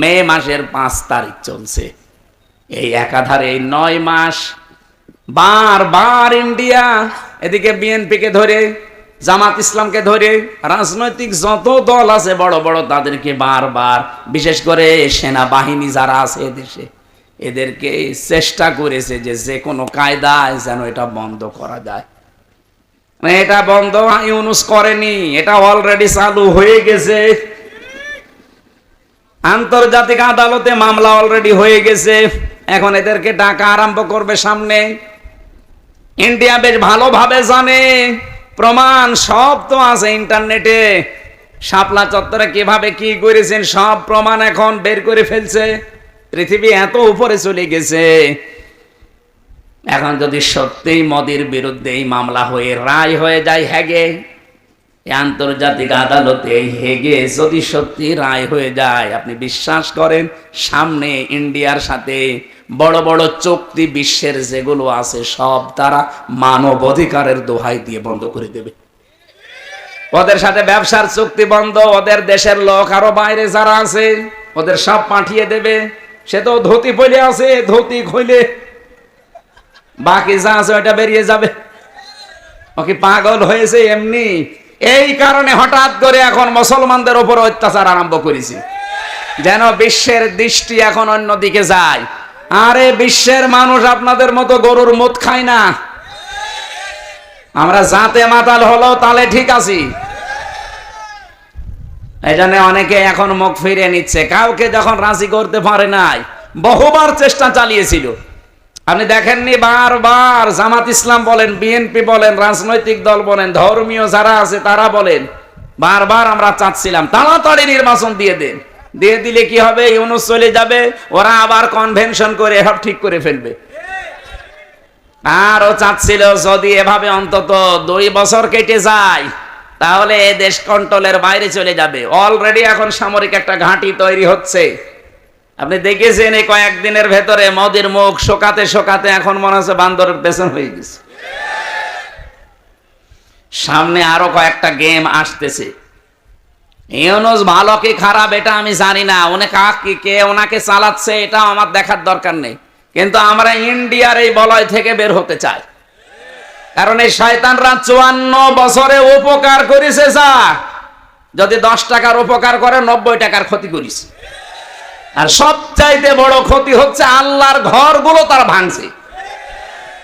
মে মাসের 5 তারিখ চলছে, এই একাধারে এই 9 মাস বারবার ইন্ডিয়া এদিকে বিএনপিকে ধরে, জামাত ইসলামকে ধরে, রাজনৈতিক যত দল আছে বড় বড় তাদেরকে বারবার, বিশেষ করে সেনাবাহিনী যারা আছে এদেশে, এদেরকে চেষ্টা করেছে যে যে কোনো কায়দায় যেন এটা বন্ধ করা যায়। এটা বন্ধ ইউনুস করেনি, এটা অলরেডি চালু হয়ে গেছে। আন্তর্জাতিক আদালতে মামলা অলরেডি হয়ে গেছে, এখন এদেরকে ডাকা আরম্ভ করবে সামনে। ইন্ডিয়া বেশ ভালোভাবে জানে, প্রমাণ সব তো আছে ইন্টারনেটে। শাপলা চত্বরে কিভাবে কি করেছেন সব প্রমাণ এখন বের করে ফেলছে। পৃথিবী এত উপরে চলে গেছে। এখন যদি সত্যিই মোদির বিরুদ্ধে এই মামলা হয়ে রায় হয়ে যায় হেগে, আন্তর্জাতিক আদালতে হেগে যদি সত্যি রায় হয়ে যায়, আপনি বিশ্বাস করেন সামনে ইন্ডিয়ার সাথে বড় বড় চুক্তি বিশ্বের যেগুলো আছে সব তারা মানব অধিকারের দোহাই দিয়ে বন্ধ করে দেবে। ওদের সাথে ব্যবসার চুক্তি বন্ধ, ওদের দেশের লোক আরো বাইরে যারা আছে ওদের সব পাঠিয়ে দেবে। সে তো ধুতি পরে আছে, ধুতি খুলে বাকি যা আছে ওটা বেরিয়ে যাবে। ও কি পাগল হয়েছে এমনি? এই কারণে হঠাৎ করে এখন মুসলমানদের উপর অত্যাচার আরম্ভ করেছি, যেন বিশ্বের দৃষ্টি এখন অন্যদিকে যায়। আরে বিশ্বের মানুষ আপনাদের মতো গরুর মুত খায় না, আমরা জাতে মাতাল হলো তাহলে ঠিক আছি। এই জন্য অনেকে এখন মুখ ফিরিয়ে নিচ্ছে, কাউকে যখন রাজি করতে পারে নাই, বহুবার চেষ্টা চালিয়েছিল। আপনি দেখেননি বারবার জামাত ইসলাম বলেন, বিএনপি বলেন, রাজনৈতিক দল বলেন, ধর্মীয় যারা আছে তারা বলেন, বারবার আমরা চাচ্ছিলাম তাড়াতাড়ি নির্বাচন দিয়ে দেন, দিয়ে দিলে কি হবে, ইউনুস চলে যাবে, ওরা আবার কনভেনশন করে সব ঠিক করে ফেলবে। আর ও চাচ্ছিল যদি এভাবে অন্তত 2 বছর কেটে যায় তাহলে এ দেশ কন্ট্রোলের বাইরে চলে যাবে। অলরেডি এখন সামরিক একটা ঘাঁটি তৈরি হচ্ছে। আপনি দেখেছেন এই কয়েকদিনের ভেতরে মোদির মুখ শোকাতে শোকাতে এখন মনে হচ্ছে বান্দরের পেছন হয়ে গেছে। সামনে আরো কয়েকটা গেম আসতেছে। ইউনুস ভালো কি খারাপ এটা আমি জানি না, কে ওনাকে চালাচ্ছে এটা আমার দেখার দরকার নেই, কিন্তু আমরা ইন্ডিয়ার এই বলয় থেকে বের হতে চাই। কারণ এই শয়তানরা 54 বছরে উপকার করেছে, যা যদি 10 টাকার উপকার করে 90 টাকার ক্ষতি করেছে। আর সবচাইতে বড় ক্ষতি হচ্ছে আল্লাহর ঘরগুলো তারা ভাঙছে।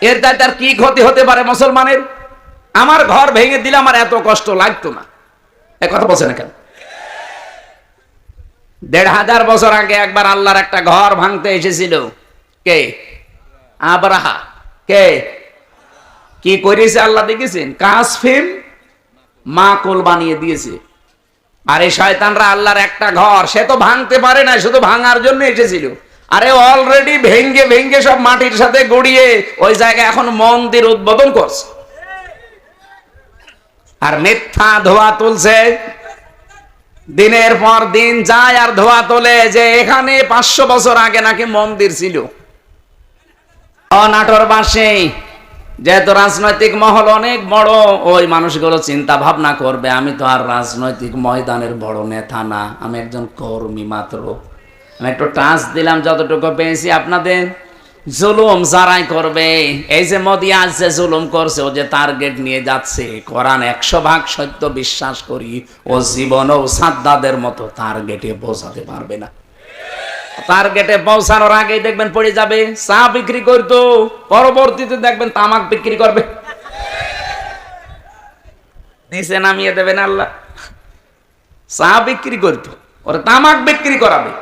এর চাইতে আর কি ক্ষতি হতে পারে মুসলমানের? আমার ঘর ভেঙে দিলে আমার এত কষ্ট লাগতো না। এ কথা বলছে না কেন? 1500 বছর আগে একবার আল্লাহর একটা ঘর ভাঙতে এসেছিল। কে? আব্রাহা। কে কি করেছে আল্লাহ দেখেছেন? কাসফিম মাকুল বানিয়ে দিয়েছে। আর এই শয়তানরা আল্লাহর একটা ঘর সে তো ভাঙতে পারে না, শুধু ভাঙার জন্য এসেছিল। আরে অলরেডি ভেঙ্গে ভেঙ্গে সব মাটির সাথে গড়িয়ে ওই জায়গায় এখন মন্দির উদ্বোধন করছে, আর মিথ্যা ধোয়া তুলছে। দিনের পর দিন যায় আর ধোয়া তোলে যে এখানে 500 বছর আগে নাকি মন্দির ছিল। নাটোরবাসী যেহেতু রাজনৈতিক মহল অনেক বড়, ওই মানুষগুলো চিন্তা ভাবনা করবে আমি তো আর রাজনৈতিক ময়দানের বড় নেতা না, আমি একজন কর্মী মাত্র। আমি একটু টাচ দিলাম যতটুকু পেয়েছি আপনাদের। জুলুম যারাই করবে, এই যে মোদি আজ যে জুলুম করছে, ও যে টার্গেট নিয়ে যাচ্ছে, কোরআন 100% সত্য বিশ্বাস করি, ও জীবনেও সাদ্দাদের মতো টার্গেটে পৌঁছাতে পারবে না। টার্গেটে পৌঁছানোর আগেই দেখবেন পড়ে যাবে। চা বিক্রি করতো, পরবর্তীতে দেখবেন তামাক বিক্রি করবে, নিচে নামিয়ে দেবেন আল্লাহ। চা বিক্রি করতো, ওরা তামাক বিক্রি করাবে।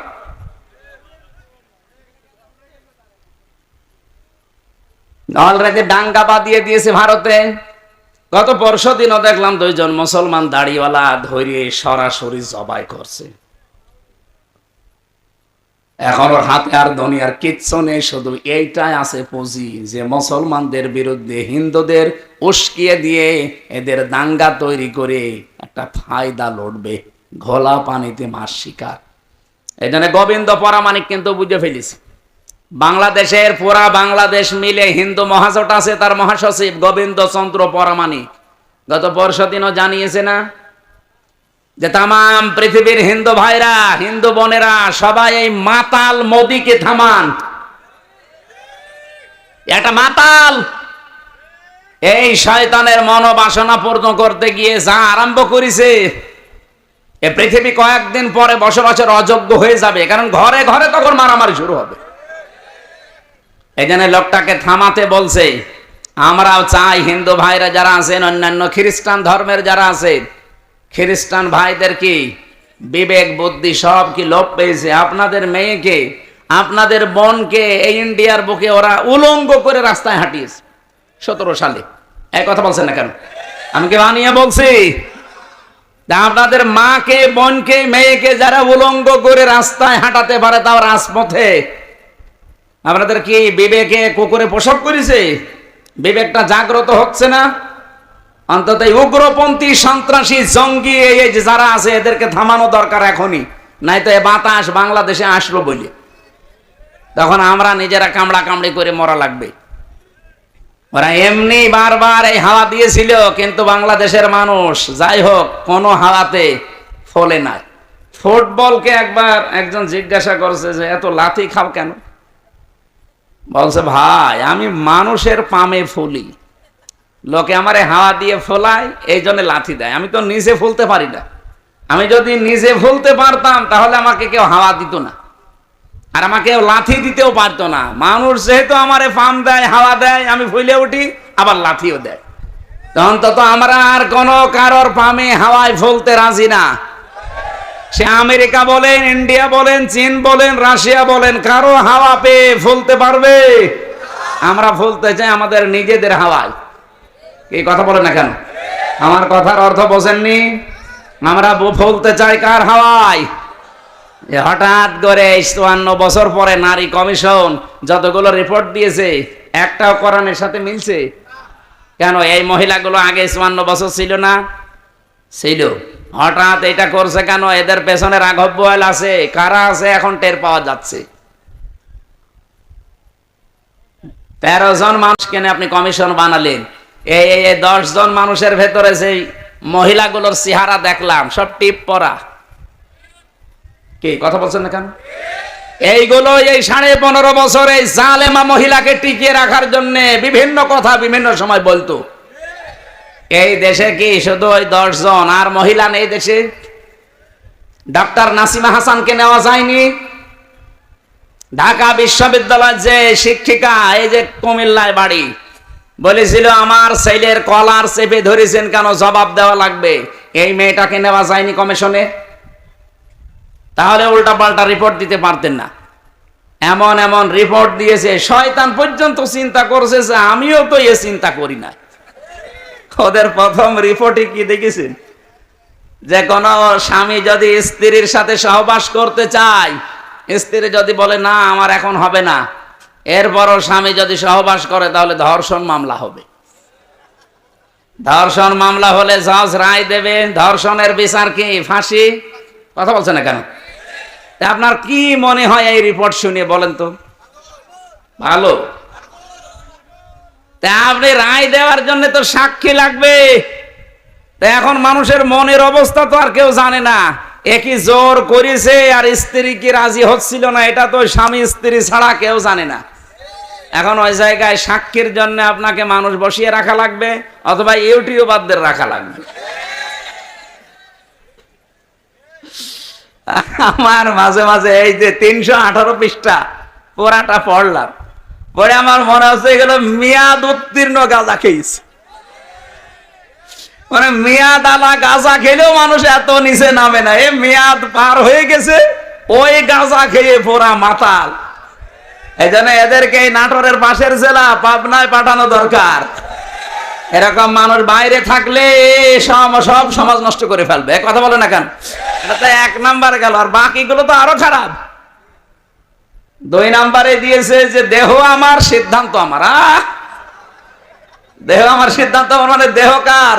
অলরেডি দাঙ্গা বাঁধিয়ে দিয়েছে ভারতে। গত পরশু দিনও দেখলাম দুইজন মুসলমান দাড়িওয়ালা ধরিয়ে সরাসরি জবাই করছে। এখন ওর হাতে আর দুনিয়ার কিচ্ছু নেই, শুধু এইটাই আছে পুঁজি যে মুসলমানদের বিরুদ্ধে হিন্দুদের উস্কিয়ে দিয়ে এদের দাঙ্গা তৈরি করে একটা ফায়দা লড়বে, ঘোলা পানিতে মাছ শিকার। এই জন্য গোবিন্দ পরামানিক কিন্তু বুঝে ফেলেছে, বাংলাদেশের পুরা বাংলাদেশ মিলে হিন্দু মহাজোট আছে, তার মহাসচিব গোবিন্দ চন্দ্র পরামানিক গত পরশু দিনও জানিয়েছে না যে তাম পৃথিবীর হিন্দু ভাইরা, হিন্দু বোনেরা সবাই এই মাতাল মোদিকে থামান। একটা মাতাল এই শয়তানের মনোবাসনা পূর্ণ করতে গিয়ে যা আরম্ভ করেছে, এ পৃথিবী কয়েকদিন পরে বসবাসের অযোগ্য হয়ে যাবে, কারণ ঘরে ঘরে তখন মারামারি শুরু হবে। এই জন্য লোকটাকে থামাতে বলছে। আমরাও চাই হিন্দু ভাইরা যারা আছেন, অন্যান্য খ্রিস্টান ধর্মের যারা আছেন, খ্রিস্টান ভাইদের কি বিবেক বুদ্ধি সব কি লোপ পেয়েছে? আপনাদের মেয়েকে, আপনাদের বোনকে এই ইন্ডিয়ার বুকে ওরা উলঙ্গ করে রাস্তায় হাঁটিয়েছে 17 সালে। এই কথা বলছেন না কেন? আমি কি বানিয়ে বলছি? আপনাদের মাকে, বোনকে, মেয়েকে যারা উলঙ্গ করে রাস্তায় হাঁটাতে পারে, তাও রাজপথে, আপনাদের কি বিবেকে কুকুরে প্রসব করেছে? বিবেকটা জাগ্রত হচ্ছে না? অন্তত উগ্রপন্থী, সন্ত্রাসী, জঙ্গি এই যে যারা আছে এদেরকে থামানো দরকার এখনই, নাই তো এ বাতাস বাংলাদেশে আসলো বলে তখন আমরা নিজেরা কামড়া কামড়ি করে মরা লাগবে। ওরা এমনি বারবার এই হাওয়া দিয়েছিল, কিন্তু বাংলাদেশের মানুষ যাই হোক কোনো হাওয়াতে ফলে নাই। ফুটবলকে একবার একজন জিজ্ঞাসা করছে যে এত লাথি খাও কেন? বলছে ভাই আমি মানুষের পামে ফুলি, লোকে আমারে হাওয়া দিয়ে ফোলায়, এই জন্য লাথি দেয়। আমি তো নিজে ফুলতে পারি না, আমি যদি নিজে ফুলতে পারতাম তাহলে আমাকে কেউ হাওয়া দিত না, আর আমাকে কেউ লাথি দিতেও পারতো না। মানুষ যেহেতু আমারে পাম দেয়, হাওয়া দেয়, আমি ফুলে উঠি, আবার লাথিও দেয়। অন্তত আমরা আর কোনো কারোর পামে হাওয়ায় ফুলতে রাজি না। সে আমেরিকা বলেন, ইন্ডিয়া বলেন, চীন বলেন, রাশিয়া বলেন, কারো হাওয়া পেয়ে ফুলতে পারবে? আমরা ফুলতে চাই আমাদের নিজেদের হাওয়ায়। এই কথা বলেন না কেন? আমার কথার অর্থ বোঝেননি? আমরা ফুলতে চাই কার হাওয়ায়? হঠাৎ করে 54 বছর পরে নারী কমিশন যতগুলো রিপোর্ট দিয়েছে, একটাও কোরআনের সাথে মিলছে? কেন এই মহিলাগুলো আগে 54 বছর ছিল না? ছিল। হঠাৎ এটা করছে কেন? এদের পেছনে রাঘব বোয়াল আছে, কারা আছে এখন টের পাওয়া যাচ্ছে। 13 জন মানুষকে নিয়ে আপনি কমিশন বানালেন, এই 10 জন মানুষের ভেতরে সেই মহিলাগুলোর চেহারা দেখলাম সব টিপ পরা। কি কথা বলছেন না কেন? এইগুলো এই 15.5 বছর এই জালেমা মহিলাকে টিকিয়ে রাখার জন্য বিভিন্ন কথা বিভিন্ন সময় বলতো। এই দেশে কি শুধু ওই 10 জন আর মহিলা নেই দেশে? ডক্টর নাসিমা হাসানকে নেওয়া যায়নি? ঢাকা বিশ্ববিদ্যালয়ের যে শিক্ষিকা, এই যে কুমিল্লায় বাড়ি, বলেছিল আমার ছেলের কলার চেপে ধরেছেন কেন, জবাব দেওয়া লাগবে। এই মেয়েটাকে নেওয়া যায়নি কমিশনে? তাহলে উল্টা পাল্টা রিপোর্ট দিতে পারতেন না? এমন এমন রিপোর্ট দিয়েছে, শয়তান পর্যন্ত চিন্তা করছে যে আমিও তো এ চিন্তা করি না। ওদের প্রথম রিপোর্টে কি দেখেছেন? যে কোন স্বামী যদি স্ত্রীর সাথে সহবাস করতে চায়, স্ত্রী যদি বলে না আমার এখন হবে না, এরপরও স্বামী যদি সহবাস করে তাহলে ধর্ষণ মামলা হবে। ধর্ষণ মামলা হলে জজ রায় দেবে, ধর্ষণের বিচার কি ফাঁসি? কথা বলছে না কেন? আপনার কি মনে হয় এই রিপোর্ট শুনে বলেন তো? ভালো। তা আপনি রায় দেওয়ার জন্য তো সাক্ষী লাগবে। তা এখন মানুষের মনের অবস্থা তো আর কেউ জানে না। একই জোর করেছে আর স্ত্রী কি রাজি হচ্ছিল না, এটা তো স্বামী স্ত্রী ছাড়া কেউ জানে না। এখন ওই জায়গায় সাক্ষীর জন্য আপনাকে মানুষ বসিয়ে রাখা লাগবে, অথবা ইউটিউবারদের রাখা লাগবে। আমার মাঝে মাঝে এই যে 318 পৃষ্ঠা পুরাটা পড়লাম, পরে আমার মনে হচ্ছে এগুলো মেয়াদ উত্তীর্ণ গাঁজা খেয়েছে। মানে মেয়াদ আলা গাঁজা খেলেও মানুষ এত নিচে নামে না, এ মেয়াদ পার হয়ে গেছে, ওই গাঁজা খেয়ে পোড়া মাতাল। এই জন্য এদেরকে এই নাটোরের পাশের জেলা পাবনায় পাঠানো দরকার। এরকম মানুষ বাইরে থাকলে সব সমাজ নষ্ট করে ফেলবে। কথা বলে না কেন? এটা তো 1 নাম্বার গেল, আর বাকিগুলো তো আরো খারাপ। 2 নাম্বারে দিয়েছে যে দেহ আমার সিদ্ধান্ত আমার। দেহ আমার সিদ্ধান্ত আমার মানে দেহ কার?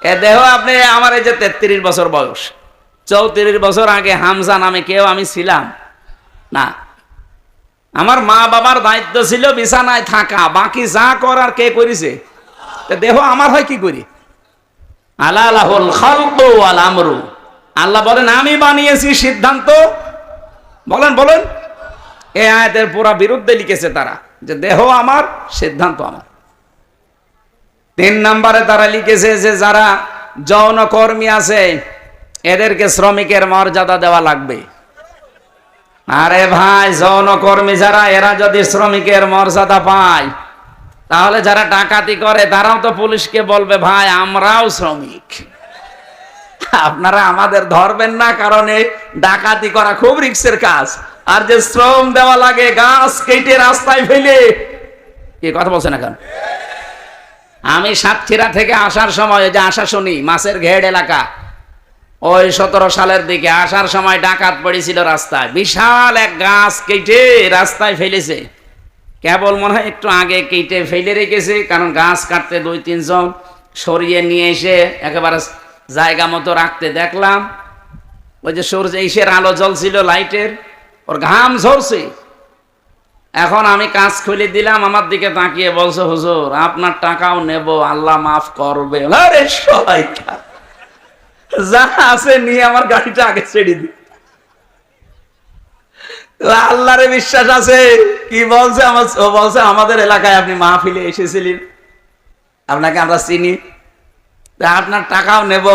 এ দেহ আপনি আমার এই যে 33 বছর বয়স, 34 বছর আগে হামজা নামে কেউ আমি ছিলাম না। আমার মা বাবার দায়িত্ব ছিল বিছানায় থাকা, বাকি যা করার কে করেছে? দেহ আমার হয় কি করি? আলালাহুল খালকু ওয়াল আমরু। আল্লাহ বলেন আমি বানিয়েছি, সিদ্ধান্ত বলেন বলেন। এই আয়াতের পুরা বিরুদ্ধে লিখেছে তারা, যে দেহ আমার সিদ্ধান্ত আমার। 3 নাম্বারে তারা লিখেছে যে যারা যৌন কর্মী আছে এদেরকে শ্রমিকের মর্যাদা দেওয়া লাগবে। আরে ভাই, যৌন কর্মী যারা, এরা যদি শ্রমিকের মর্যাদা পায়, তাহলে যারা ডাকাতি করে তারাও তো পুলিশকে বলবে ভাই আমরাও শ্রমিক, আপনারা আমাদের ধরবেন না, কারণ এই ডাকাতি করা খুব রিস্কের কাজ। আর যে শ্রম দেওয়া লাগে গাছ কেটে রাস্তায় ফেলে, কি কথা বলছেন এখন? আমি সাতক্ষীরা থেকে আসার সময়, যে আসা শুনি মাছের ঘেড় এলাকা, ওই 17 সালের দিকে আসার সময় ডাকাত পড়েছিল রাস্তায়, বিশাল এক গাছ কেটে রাস্তায় ফেলেছে। কেবল মনে হয় একটু আগে কেটে ফেলে রেখেছে, কারণ গাছ কাটতে 2-3 জন সরিয়ে নিয়ে এসে একেবারে জায়গা মতো রাখতে দেখলাম। ওই যে সূর্য ইসের আলো জ্বলছিল লাইটের, ওর ঘাম ঝরছে। এখন আমি কাজ খুলে দিলাম, আমার দিকে তাকিয়ে বলছে হুজুর আপনার টাকাও নেব, আল্লাহ মাফ করবে। আরে শয়তান, যা আছে নিয়ে আমার গাড়িটা আগে ছেড়ে দি। আল্লাহরে বিশ্বাস আছে। কি বলছে? বলছে আমাদের এলাকায় আপনি মাহফিলে এসেছিলেন, আপনাকে আমরা চিনি, আপনার টাকাও নেব,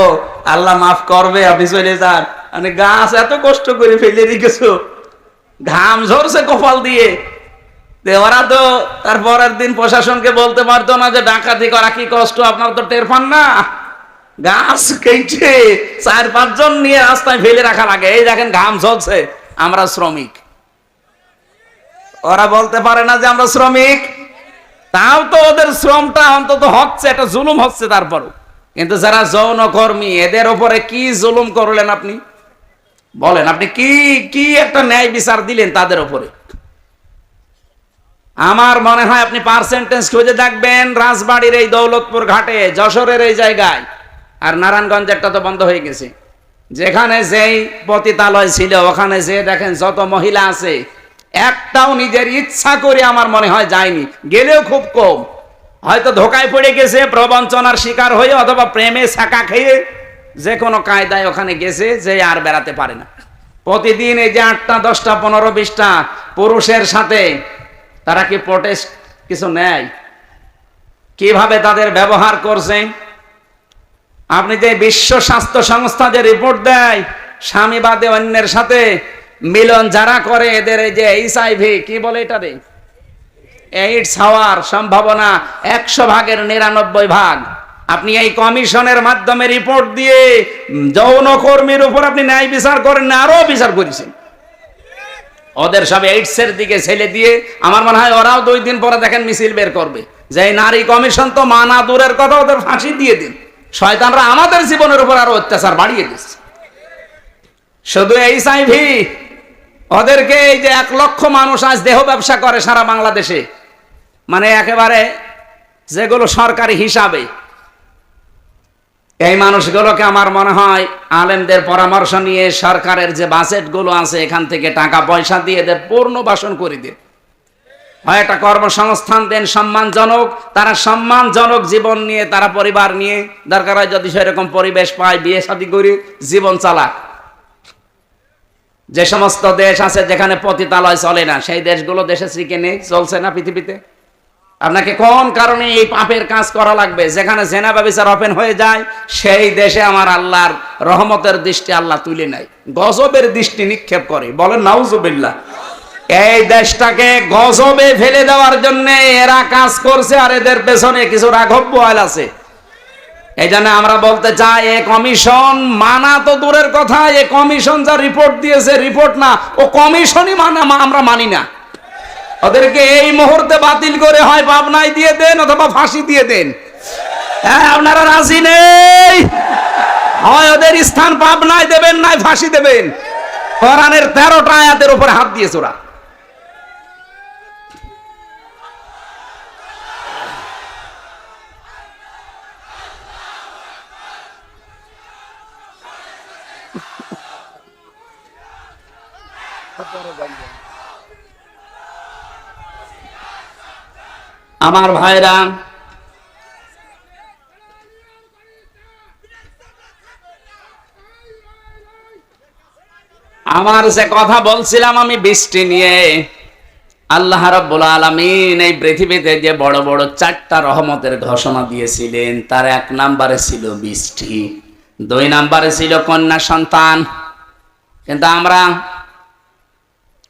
আল্লাহ মাফ করবে, আপনি চলে যান। মানে গাছ এত কষ্ট করে ফেলে রেখেছো, ঘাম ঝরছে কপাল দিয়ে। ওরা তো তার পরের দিন প্রশাসনকে বলতে পারতো না যে ডাকাতি করা কি কষ্ট, আপনারা তো টের পান না? গাছ কেটে 4-5 জন নিয়ে রাস্তায় ফেলে রাখা লাগে। এই দেখেন ঘাম ঝরছে, আমরা শ্রমিক। ওরা বলতে পারে না যে আমরা শ্রমিক? তাও তো ওদের শ্রমটা অন্তত হচ্ছে, একটা জুলুম হচ্ছে তারপরও। কিন্তু যারা যৌন কর্মী, এদের উপরে কি জুলুম করলেন আপনি? বলেন, আপনি কি একটা ন্যায় বিচার দিলেন তাদের উপরে? আমার মনে হয় আপনি পার্সেন্টেজ খুঁজে দেখবেন, রাজবাড়ির এই দৌলতপুর ঘাটে, যশোরের এই জায়গায়, আর নারায়ণগঞ্জেরটা তো বন্ধ হয়ে গেছে, যেখানে যেই পতিতালয় ছিল ওখানে যে দেখেন যত মহিলা আছে, একটাও নিজের ইচ্ছা করে আমার মনে হয় যায়নি, গেলেও খুব কম। হয়তো ধোকায় পড়ে গেছে, প্রবঞ্চনার শিকার হয়ে, অথবা প্রেমে ছাকা খেয়ে যে কোনো কায়দায় ওখানে গেছে, যে আর বেড়াতে পারে না। প্রতিদিন এই যে 8টা 10টা 15 20টা পুরুষের সাথে তারা কি প্রোটেস্ট কিছু নেয়? কিভাবে তাদের ব্যবহার করছে? আপনি যে বিশ্ব স্বাস্থ্য সংস্থা যে রিপোর্ট দেয়, স্বামী বাদে অন্যের সাথে মিলন যারা করে, এদের এই যে HIV কি বলে এটারে, এইডস হওয়ার সম্ভাবনা 100 ভাগের 99 ভাগ। আপনি এই কমিশনের মাধ্যমে রিপোর্ট দিয়ে যৌনকর্মীর উপর আপনি ন্যায় বিচার করেন না, আরো বিচার করেছেন। ওদের সব এইডসের দিকে ছেলে দিয়ে, আমার মনে হয় ওরাও 2 দিন পরে দেখেন মিছিল বের করবে যে নারী কমিশন তো মানা দূরের কথা, ওদের ফাঁসি দিয়ে দিন। শয়তানরা আমাদের জীবনের উপর আরো অত্যাচার বাড়িয়ে দিচ্ছে। শুধু HIV, ওদেরকে এই যে 1 লক্ষ মানুষ আজ দেহ ব্যবসা করে সারা বাংলাদেশে, মানে একেবারে যেগুলো সরকারি হিসাবে, এই মানুষগুলোকে আমার মনে হয় আলেমদের পরামর্শ নিয়ে সরকারের যে বাজেটগুলো আছে এখান থেকে টাকা পয়সা দিয়ে এদের পুনর্বাসন করে দিন, হয় একটা কর্মসংস্থান দেন সম্মানজনক, তারা সম্মানজনক জীবন নিয়ে, তারা পরিবার নিয়ে, দরকার হয় যদি সেরকম পরিবেশ পায় বিয়ে শাদী করে জীবন চালাক। যে সমস্ত দেশ আছে যেখানে পতিতালয় চলে না, সেই দেশগুলো দেশে শিখে নেই, চলছে না পৃথিবীতে। আপনাকে কোন কারণে এই পাপের কাজ করা লাগবে? যেখানে জেনা ব্যভিচার ওপেন হয়ে যায়, সেই দেশে আমার আল্লাহর রহমতের দৃষ্টি আল্লাহ তুলে নেয়, গজবের দৃষ্টি নিক্ষেপ করে। বলেন নাউজুবিল্লাহ। এই দেশটাকে গজবে ফেলে দেওয়ার জন্য এরা কাজ করছে, আর এদের পেছনে কিছু রাঘব বোয়াল আছে। এই জন্য আমরা বলতে চাই, এ কমিশন মানা তো দূরের কথা, এ কমিশন যা রিপোর্ট দিয়েছে, রিপোর্ট না, ও কমিশনই আমরা মানি না। ওদেরকে এই মুহূর্তে বাতিল করে হয় পাবনায় দিয়ে দেন অথবা ফাঁসি দিয়ে দেন। হ্যাঁ, আপনারা রাজি নেই? হয় ওদের স্থান পাবনায় দেবেন, নাই ফাঁসি দেবেন। কোরআনের 13টা আয়াতের উপরে হাত দিয়েছে ওরা। আমার ভাইরা, আমার যে কথা বলছিলাম আমি বৃষ্টি নিয়ে, আল্লাহ রাব্বুল আলামিন এই পৃথিবীতে যে বড় বড় 4টা রহমতের ঘোষণা দিয়েছিলেন, তার 1 নম্বরে ছিল বৃষ্টি, 2 নম্বরে ছিল কন্যা সন্তান। কিন্তু আমরা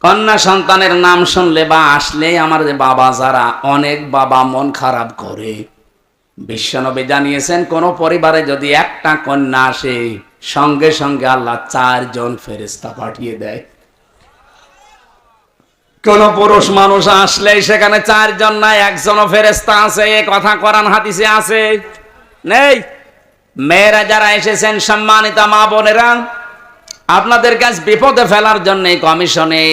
কন্যা সন্তানের নাম শুনলে বা আসলেই আমার যে বাবা যারা, অনেক বাবা মন খারাপ করে। বিশ্বনবী জানিয়েছেন, কোন পরিবারে যদি একটা কন্যা আসে, সঙ্গে সঙ্গে আল্লাহ 4 জন ফেরেশতা পাঠিয়ে দেয়। কোন পুরুষ মানুষ আসলেই সেখানে 4 জন নাই, 1 জনও ফেরেশতা আছে। এ কথা কোরআন হাদিসে আছে? নেই। মেয়েরা যারা এসেছেন, সম্মানিত মা বোনেরা, আপনাদের কাছে বিপদে ফেলার জন্য কমিশনে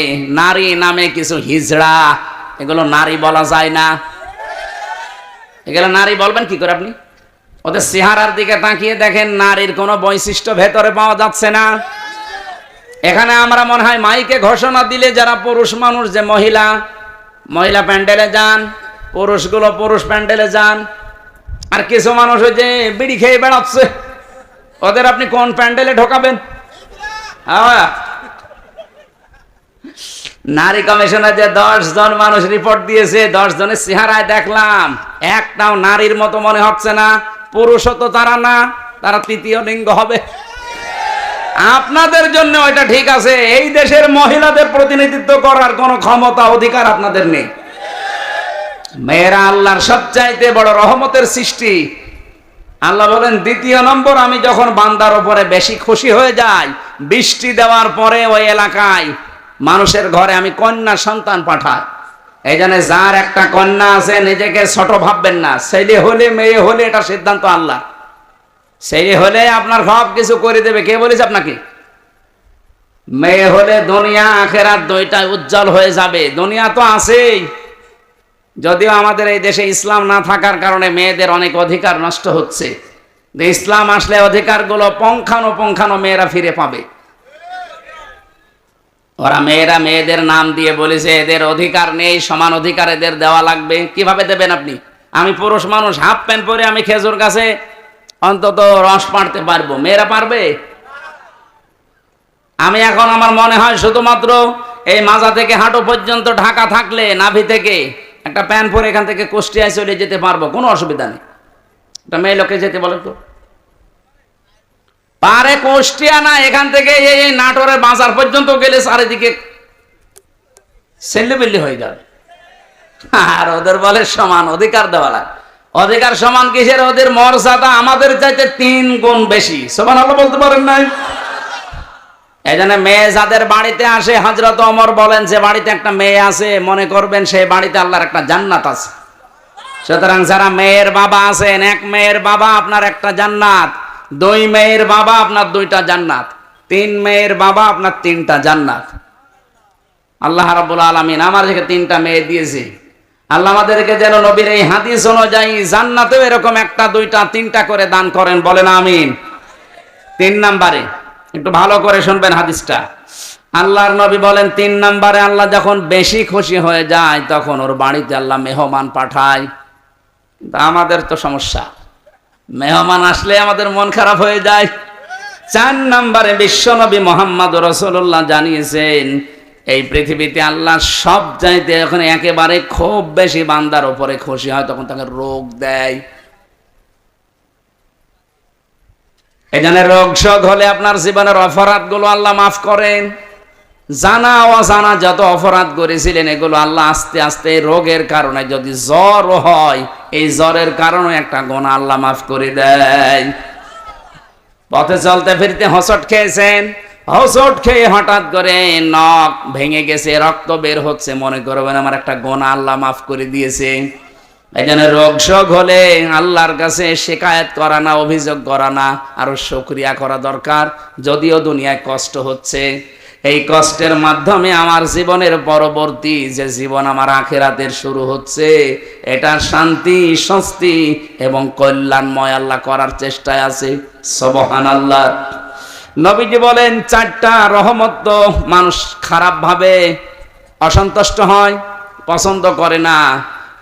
নারী নামে কিছু হিজড়া, এগুলো নারী বলা যায় না। এগুলো নারী বলবেন কি করে আপনি? ওদের চেহারার দিকে তাকিয়ে দেখেন, নারীর কোনো বৈশিষ্ট্য ভেতরে পাওয়া যাচ্ছে না। এখানে আমরা মনে হয় মাইকে ঘোষণা দিলে যারা পুরুষ মানুষ, যে মহিলা মহিলা প্যান্ডেলে যান, পুরুষগুলো পুরুষ প্যান্ডেলে যান, আর কিছু মানুষ ওই যে বিড়ি খেয়ে বেড়াচ্ছে, ওদের আপনি কোন প্যান্ডেলে ঢোকাবেন? নারী কমিশনে যে 10 জন মানুষ রিপোর্ট দিয়েছে, 10 জনের চেহারায় দেখলাম একটাও নারীর মতো মনে হচ্ছে না। পুরুষও তো তারা না, তারা তৃতীয় লিঙ্গ হবে। আপনাদের জন্য ওইটা ঠিক আছে, এই দেশের মহিলাদের প্রতিনিধিত্ব করার কোনো ক্ষমতা অধিকার আপনাদের নেই। মেয়েরা আল্লাহর সবচাইতে বড় রহমতের সৃষ্টি। আল্লাহ বলেন, 2 নম্বর, আমি যখন বান্দার উপরে বেশি খুশি হয়ে যাই, বৃষ্টি দেওয়ার পরে ওই এলাকায় মানুষের ঘরে আমি কন্যা সন্তান পাঠাই। এই জন্য যার একটা কন্যা আছে, নিজেকে ছোট ভাববেন না। ছেলে হলে মেয়ে হলে এটা সিদ্ধান্ত আল্লাহ। ছেলে হলে আপনার সব কিছু করে দেবে, কে বলেছে আপনাকে? মেয়ে হলে দুনিয়া আখেরাত দুইটাই উজ্জ্বল হয়ে যাবে। দুনিয়া তো আছেই, যদিও আমাদের এই দেশে ইসলাম না থাকার কারণে মেয়েদের অনেক অধিকার নষ্ট হচ্ছে। ইসলাম আসলে অধিকারগুলো পঙ্খানো মেয়েরা ফিরে পাবে। ওরা মেয়েরা মেয়েদের নাম দিয়ে বলেছে এদের অধিকার নেই, সমান অধিকার এদের দেওয়া লাগবে। কিভাবে দেবেন আপনি? আমি পুরুষ মানুষ, হাফ প্যান্ট পরে আমি খেজুর গাছে অন্তত রস পাড়তে পারবো, মেয়েরা পারবে? আমি এখন আমার মনে হয় শুধুমাত্র এই মাজা থেকে হাঁটু পর্যন্ত ঢাকা থাকলে, নাভি থেকে একটা প্যান্ট পরে এখান থেকে কুষ্টিয়ায় চলে যেতে পারবো, কোনো অসুবিধা নেই। একটা মেয়ে লোকে যেতে বলে তো পারে। কুষ্টিয়া না, এখান থেকে এই নাটোরের বাজার পর্যন্ত গেলে চারিদিকে সেল্লিবিল্লি হয়ে যাবে। আর ওদের বলে সমান অধিকার দেওয়া লাগে। অধিকার সমান কিসের? ওদের মর্যাদা আমাদের চাইতে 3 গুণ বেশি। সুবহানাল্লাহ বলতে পারেন নাই? এই জন্য মেয়ে যাদের বাড়িতে আসে, হযরত ওমর বলেন, যে বাড়িতে একটা মেয়ে আছে, মনে করবেন সেই বাড়িতে আল্লাহর একটা জান্নাত আছে। সুতরাং যারা মেয়ের বাবা আছেন, 1 মেয়ের বাবা আপনার একটা জান্নাত, 2 মেয়ের বাবা আপনার 2টা জান্নাত, 3 মেয়ের বাবা আপনার 3টা জান্নাত। আল্লাহ রাব্বুল আলামিন আমাদেরকে 3টা মেয়ে দিয়েছে। আল্লাহ আমাদেরকে যেন নবীর এই হাদিস অনুযায়ী জান্নাতেও এরকম 1টা 2টা 3টা করে দান করেন, বলেন আমিন। 3 নম্বরে একটু ভালো করে শুনবেন হাদিসটা। আল্লাহর নবী বলেন, 3 নম্বরে আল্লাহ যখন বেশি খুশি হয়ে যায়, তখন ওর বাড়িতে আল্লাহ মেহমান পাঠায়। আমাদের তো সমস্যা, মেহমান আসলে আমাদের মন খারাপ হয়ে যায়। 4 নম্বরে বিশ্বনবী মুহাম্মদ রাসূলুল্লাহ জানিয়েছেন, এই পৃথিবীতে আল্লাহ সব চাইতে যখন একেবারে খুব বেশি বান্দার উপরে খুশি হয়, তখন তাকে রোগ দেয়। এই জন্য রোগ শোক হলে আপনার জীবনের অপরাধগুলো আল্লাহ মাফ করেন। জানা অজানা যত অপরাধ করেছিলেন, এগুলো আল্লাহ আস্তে আস্তে রোগের কারণে, যদি জ্বর হয়, এই জ্বরের কারণে একটা গুনাহ আল্লাহ মাফ করে দেয়। পথে চলতে ফিরতে হোঁচট খেয়েছেন, হোঁচট খেয়ে হঠাৎ করে নখ ভেঙে গেছে, রক্ত বের হচ্ছে, মনে করবেন আমার একটা গুনাহ আল্লাহ মাফ করে দিয়েছে। এই জন্য রোগ শোক হলে আল্লাহর কাছে শিকায়েত করা না, অভিযোগ করা না, আরো শুকরিয়া করা দরকার। যদিও দুনিয়ায় কষ্ট হচ্ছে, এই কষ্টের মাধ্যমে আমার জীবনের পরবর্তী যে জীবন আমার আখিরাতের শুরু হচ্ছে, এটা শান্তি, স্বস্তি এবং কল্যাণময় আল্লাহ করার চেষ্টায় আছে। সুবহানাল্লাহ। নবীজি বলেন 4টা রহমত তো মানুষ খারাপ ভাবে অসন্তুষ্ট হয়, পছন্দ করে না,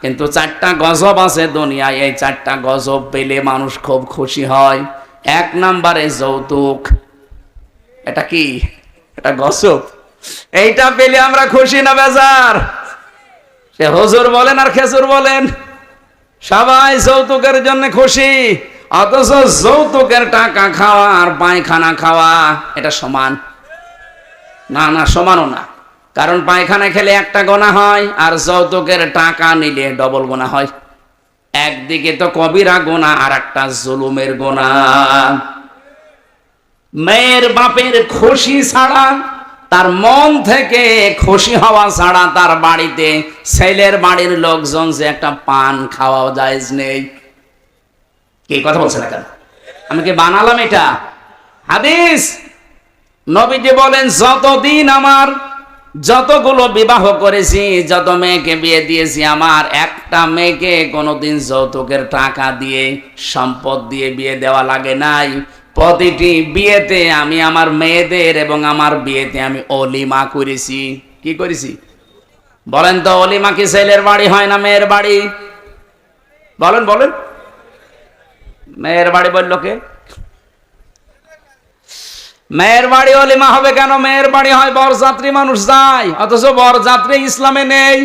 কিন্তু 4টা গজব আছে দুনিয়ায়। এই 4টা গজব পেলে মানুষ খুব খুশি হয়। 1 নম্বরে যৌতুক। এটা কি? এটা গজব। এইটা পেলে আমরা খুশি না বেজার? সে হুজুর বলেন আর খেজুর বলেন, সবাই যৌতুকের জন্য খুশি। অথচ যৌতুকের টাকা খাওয়া আর পায়খানা খাওয়া এটা সমান না? না, সমানও না। কারণ পায়খানা খেলে একটা গোনা হয়, আর যৌতুকের টাকা নিলে ডবল গোনা হয়। একদিকে তো কবিরা গোনা, আর একটা জুলুমের গোনা। মেয়ের বাপের খুশি ছাড়া, তার মন থেকে খুশি হওয়া ছাড়া তার বাড়িতে ছেলের বাড়ির লোকজন যে একটা পান খাওয়াও জায়েজ নেই। কি কথা বলছেন না কেন? আমি কি বানালাম এটা? হাদিস। নবীজি বলেন, যতদিন আমার যতগুলো বিবাহ করেছি, যত মেয়েকে বিয়ে দিয়েছি, আমার একটা মেয়েকে কোনোদিন যৌতুকের টাকা দিয়ে, সম্পদ দিয়ে বিয়ে দেওয়া লাগে নাই। প্রতিটি বিয়েতে আমি আমার মেয়েদের এবং আমার বিয়েতে আমি অলিমা করেছি। কি করেছি বলেন তো? অলিমা কি ছেলের বাড়ি হয় না মেয়ের বাড়ি? বলেন বলেন। মেয়ের বাড়ি বলল কে? মেয়ের বাড়ি অলিমা হবে কেন? মেয়ের বাড়ি হয় বরযাত্রী মানুষ যায়, অথচ বরযাত্রী ইসলামে নেই।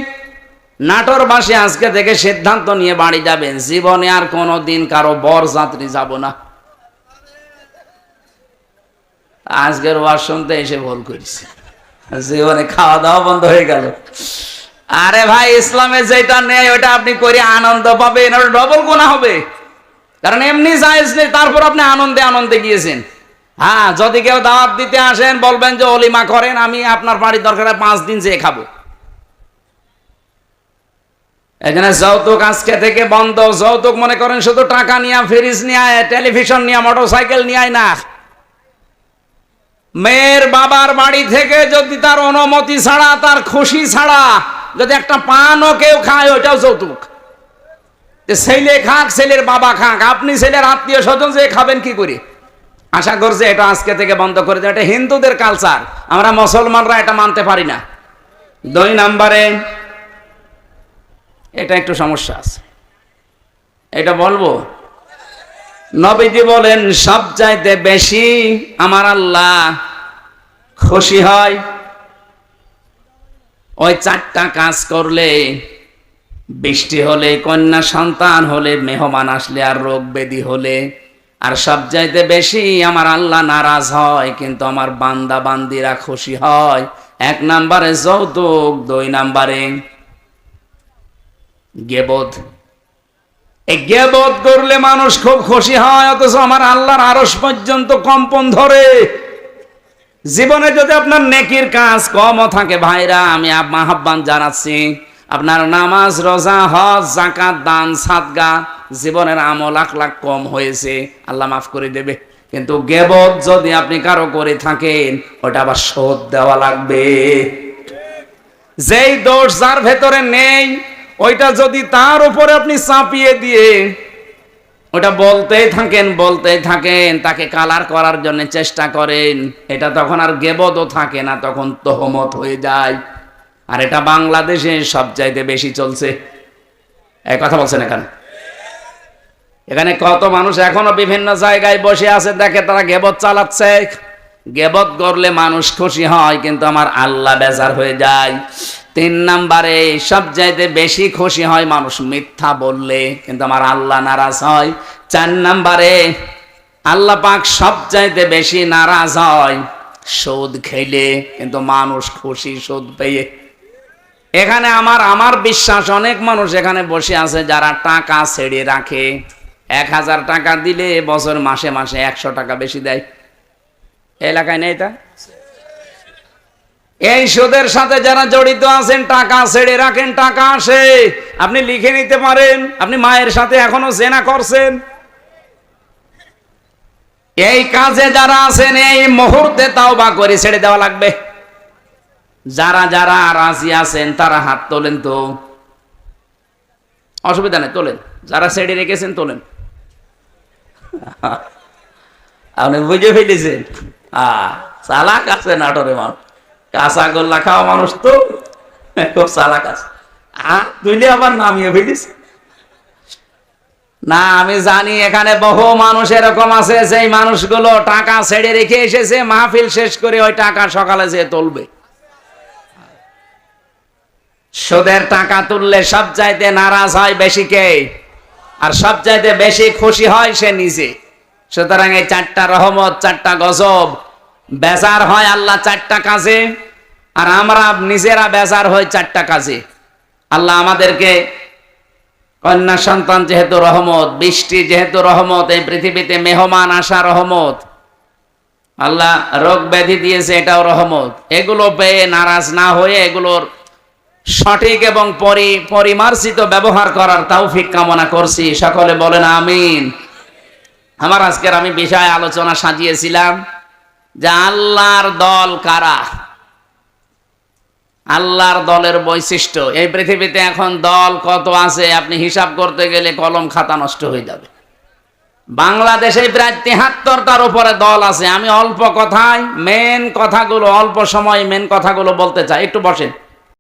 নাটোরবাসী আজকে থেকে সিদ্ধান্ত নিয়ে বাড়ি যাবেন, জীবনে আর কোনোদিন কারো বরযাত্রী যাব না। আজকের ওয়াজ শুনতে এসে ভুল করেছি, জীবনে খাওয়া দাওয়া বন্ধ হয়ে গেল। আরে ভাই, ইসলামে যেটা নেই ওটা আপনি করে আনন্দ পাবেন, ওটা ডবল গুনাহ হবে। কারণ এমনি জায়েজ নেই, তারপর আপনি আনন্দে আনন্দে গিয়েছেন। হ্যাঁ, যদি কেউ দাওয়াত দিতে আসেন বলবেন যে অলিমা করেন, আমি আপনার বাড়ির দরকার 5 দিন যেয়ে খাবো। এখানে যৌতুক আজকে থেকে বন্ধ। যৌতুক মনে করেন শুধু টাকা নিয়ে, ফ্রিজ নিয়ে, টেলিভিশন নিয়ে, মোটরসাইকেল নিয়ে না। মেয়ের বাবার বাড়ি থেকে যদি তার অনুমতি ছাড়া, তার খুশি ছাড়া যদি একটা পানও কেউ খায়, ওইটাও যৌতুক। ছেলে খাক, ছেলের বাবা খাক, আপনি ছেলের আত্মীয় স্বজন যে খাবেন কি করে? আশা করছে এটা আজকে থেকে বন্ধ করে দেয়। এটা হিন্দুদের কালচার, আমরা মুসলমানরা এটা মানতে পারি না। 2 নম্বরে এটা একটু সমস্যা আছে, এটা বলবো। নবীজি বলেন, সবচাইতে বেশি আমার আল্লাহ খুশি হয় ওই 4টা কাজ করলে। বৃষ্টি হলে, কন্যা সন্তান হলে, মেহমান আসলে, আর রোগ ব্যাধি হলে। আর সবচাইতে বেশি আমার আল্লাহ নারাজ হয়, কিন্তু আমার বান্দা বান্দিরা খুশি হয়। 1 নম্বরে যৌতুক, 2 নম্বরে গীবত। এই গীবত করলে মানুষ খুব খুশি হয়, অথচ আমার আল্লাহর আরশ পর্যন্ত কম্পন ধরে। জীবনে যদি আপনার নেকির কাজ কমও থাকে, ভাইরা আমি আহ্বান জানাচ্ছি, আপনার নামাজ, রোজা, হজ, যাকাত, দান, সাদগা, জীবনের আমল আখলাক কম হয়েছে, আল্লাহ মাফ করে দেবে। কিন্তু গীবত যদি আপনি কারো করে থাকেন, ওটা আবার শোধ দেওয়া লাগবে। যেই দোষ যার ভেতরে নেই, ওইটা যদি তার উপরে আপনি চাপিয়ে দিয়ে ওটা বলতেই থাকেন, তাকে কালার করার জন্য চেষ্টা করেন, এটা তখন আর গীবতও থাকে না, তখন তোহমত হয়ে যায়। আর এটা বাংলাদেশে সবচাইতে বেশি চলছে। এই কথা বলছেন এখানে? এখানে কত মানুষ এখনো বিভিন্ন জায়গায় বসে আছে, দেখে তারা গীবত চালাচ্ছে। গীবত করলে মানুষ খুশি হয়, কিন্তু আমার আল্লাহ বেজার হয়ে যায়। 3 নম্বরে সবচাইতে বেশি খুশি হয় মানুষ মিথ্যা বললে, কিন্তু আমার আল্লাহ নারাজ হয়। 4 নম্বরে আল্লাহ পাক সবচাইতে বেশি নারাজ হয় সুদ খেলে, কিন্তু মানুষ খুশি সুদ পেয়ে। এখানে আমার বিশ্বাস অনেক মানুষ এখানে বসে আছে যারা টাকা ছেড়ে রাখে। 1000 টাকা দিলে বছর মাসে মাসে 100 টাকা বেশি দেয়। এলাকায় নেই এটা? এই সুদের সাথে যারা জড়িত আছেন, টাকা ছেড়ে রাখেন, টাকা আসে, আপনি লিখে নিতে পারেন আপনি মায়ের সাথে এখনো জেনা করছেন। এই কাজে যারা আছেন এই মুহূর্তে তাওবা করে ছেড়ে দেওয়া লাগবে। যারা যারা রাজি আছেন তারা হাত তোলেন তো, অসুবিধা নেই, তোলেন। যারা ছেড়ে রেখেছেন তোলেন। আপনি বুঝে ফেলেছেন, চালাক আছে নাটোরে মানুষ, কাঁচা গোল্লা খাওয়া মানুষ তো খুব চালাক আছে। তুইলে আবার নামিয়ে ফেলিস না। আমি জানি এখানে বহু মানুষ এরকম আছে, সেই মানুষগুলো টাকা ছেড়ে রেখে এসেছে, মাহফিল শেষ করে ওই টাকা সকালে যেয়ে তুলবে। সুদের টাকা তুললে সব চাইতে নারাজ হয় বেশি কে? আর সব চাইতে বেশি খুশি হয় সে নিজে। সুতরাং এই চারটা রহমত, চারটা গজব, বেজার হয় আল্লাহ চারটা কাজে, আর আমরা নিজেরা বেজার হই চারটা কাজে। আল্লাহ আমাদেরকে কন্যা সন্তান যেহেতু রহমত, বৃষ্টি যেহেতু রহমত, এই পৃথিবীতে মেহমান আসা রহমত, আল্লাহ রোগ ব্যাধি দিয়েছে এটাও রহমত। এগুলো পেয়ে নারাজ না হয়ে এগুলোর সঠিক এবং পরিমার্জিত ব্যবহার করার তৌফিক কামনা করছি। সকলে বলেন আমিন। আমার আজকের আমি বিষয় আলোচনা সাজিয়েছিলাম যে আল্লাহর দল কারা, আল্লাহর দলের বৈশিষ্ট্য। এই পৃথিবীতে এখন দল কত আছে আপনি হিসাব করতে গেলে কলম খাতা নষ্ট হয়ে যাবে। বাংলাদেশে প্রায় ৭৩টার উপরে দল আছে। আমি অল্প কথায় মেন কথাগুলো, অল্প সময় মেন কথাগুলো বলতে চাই। একটু বসেন।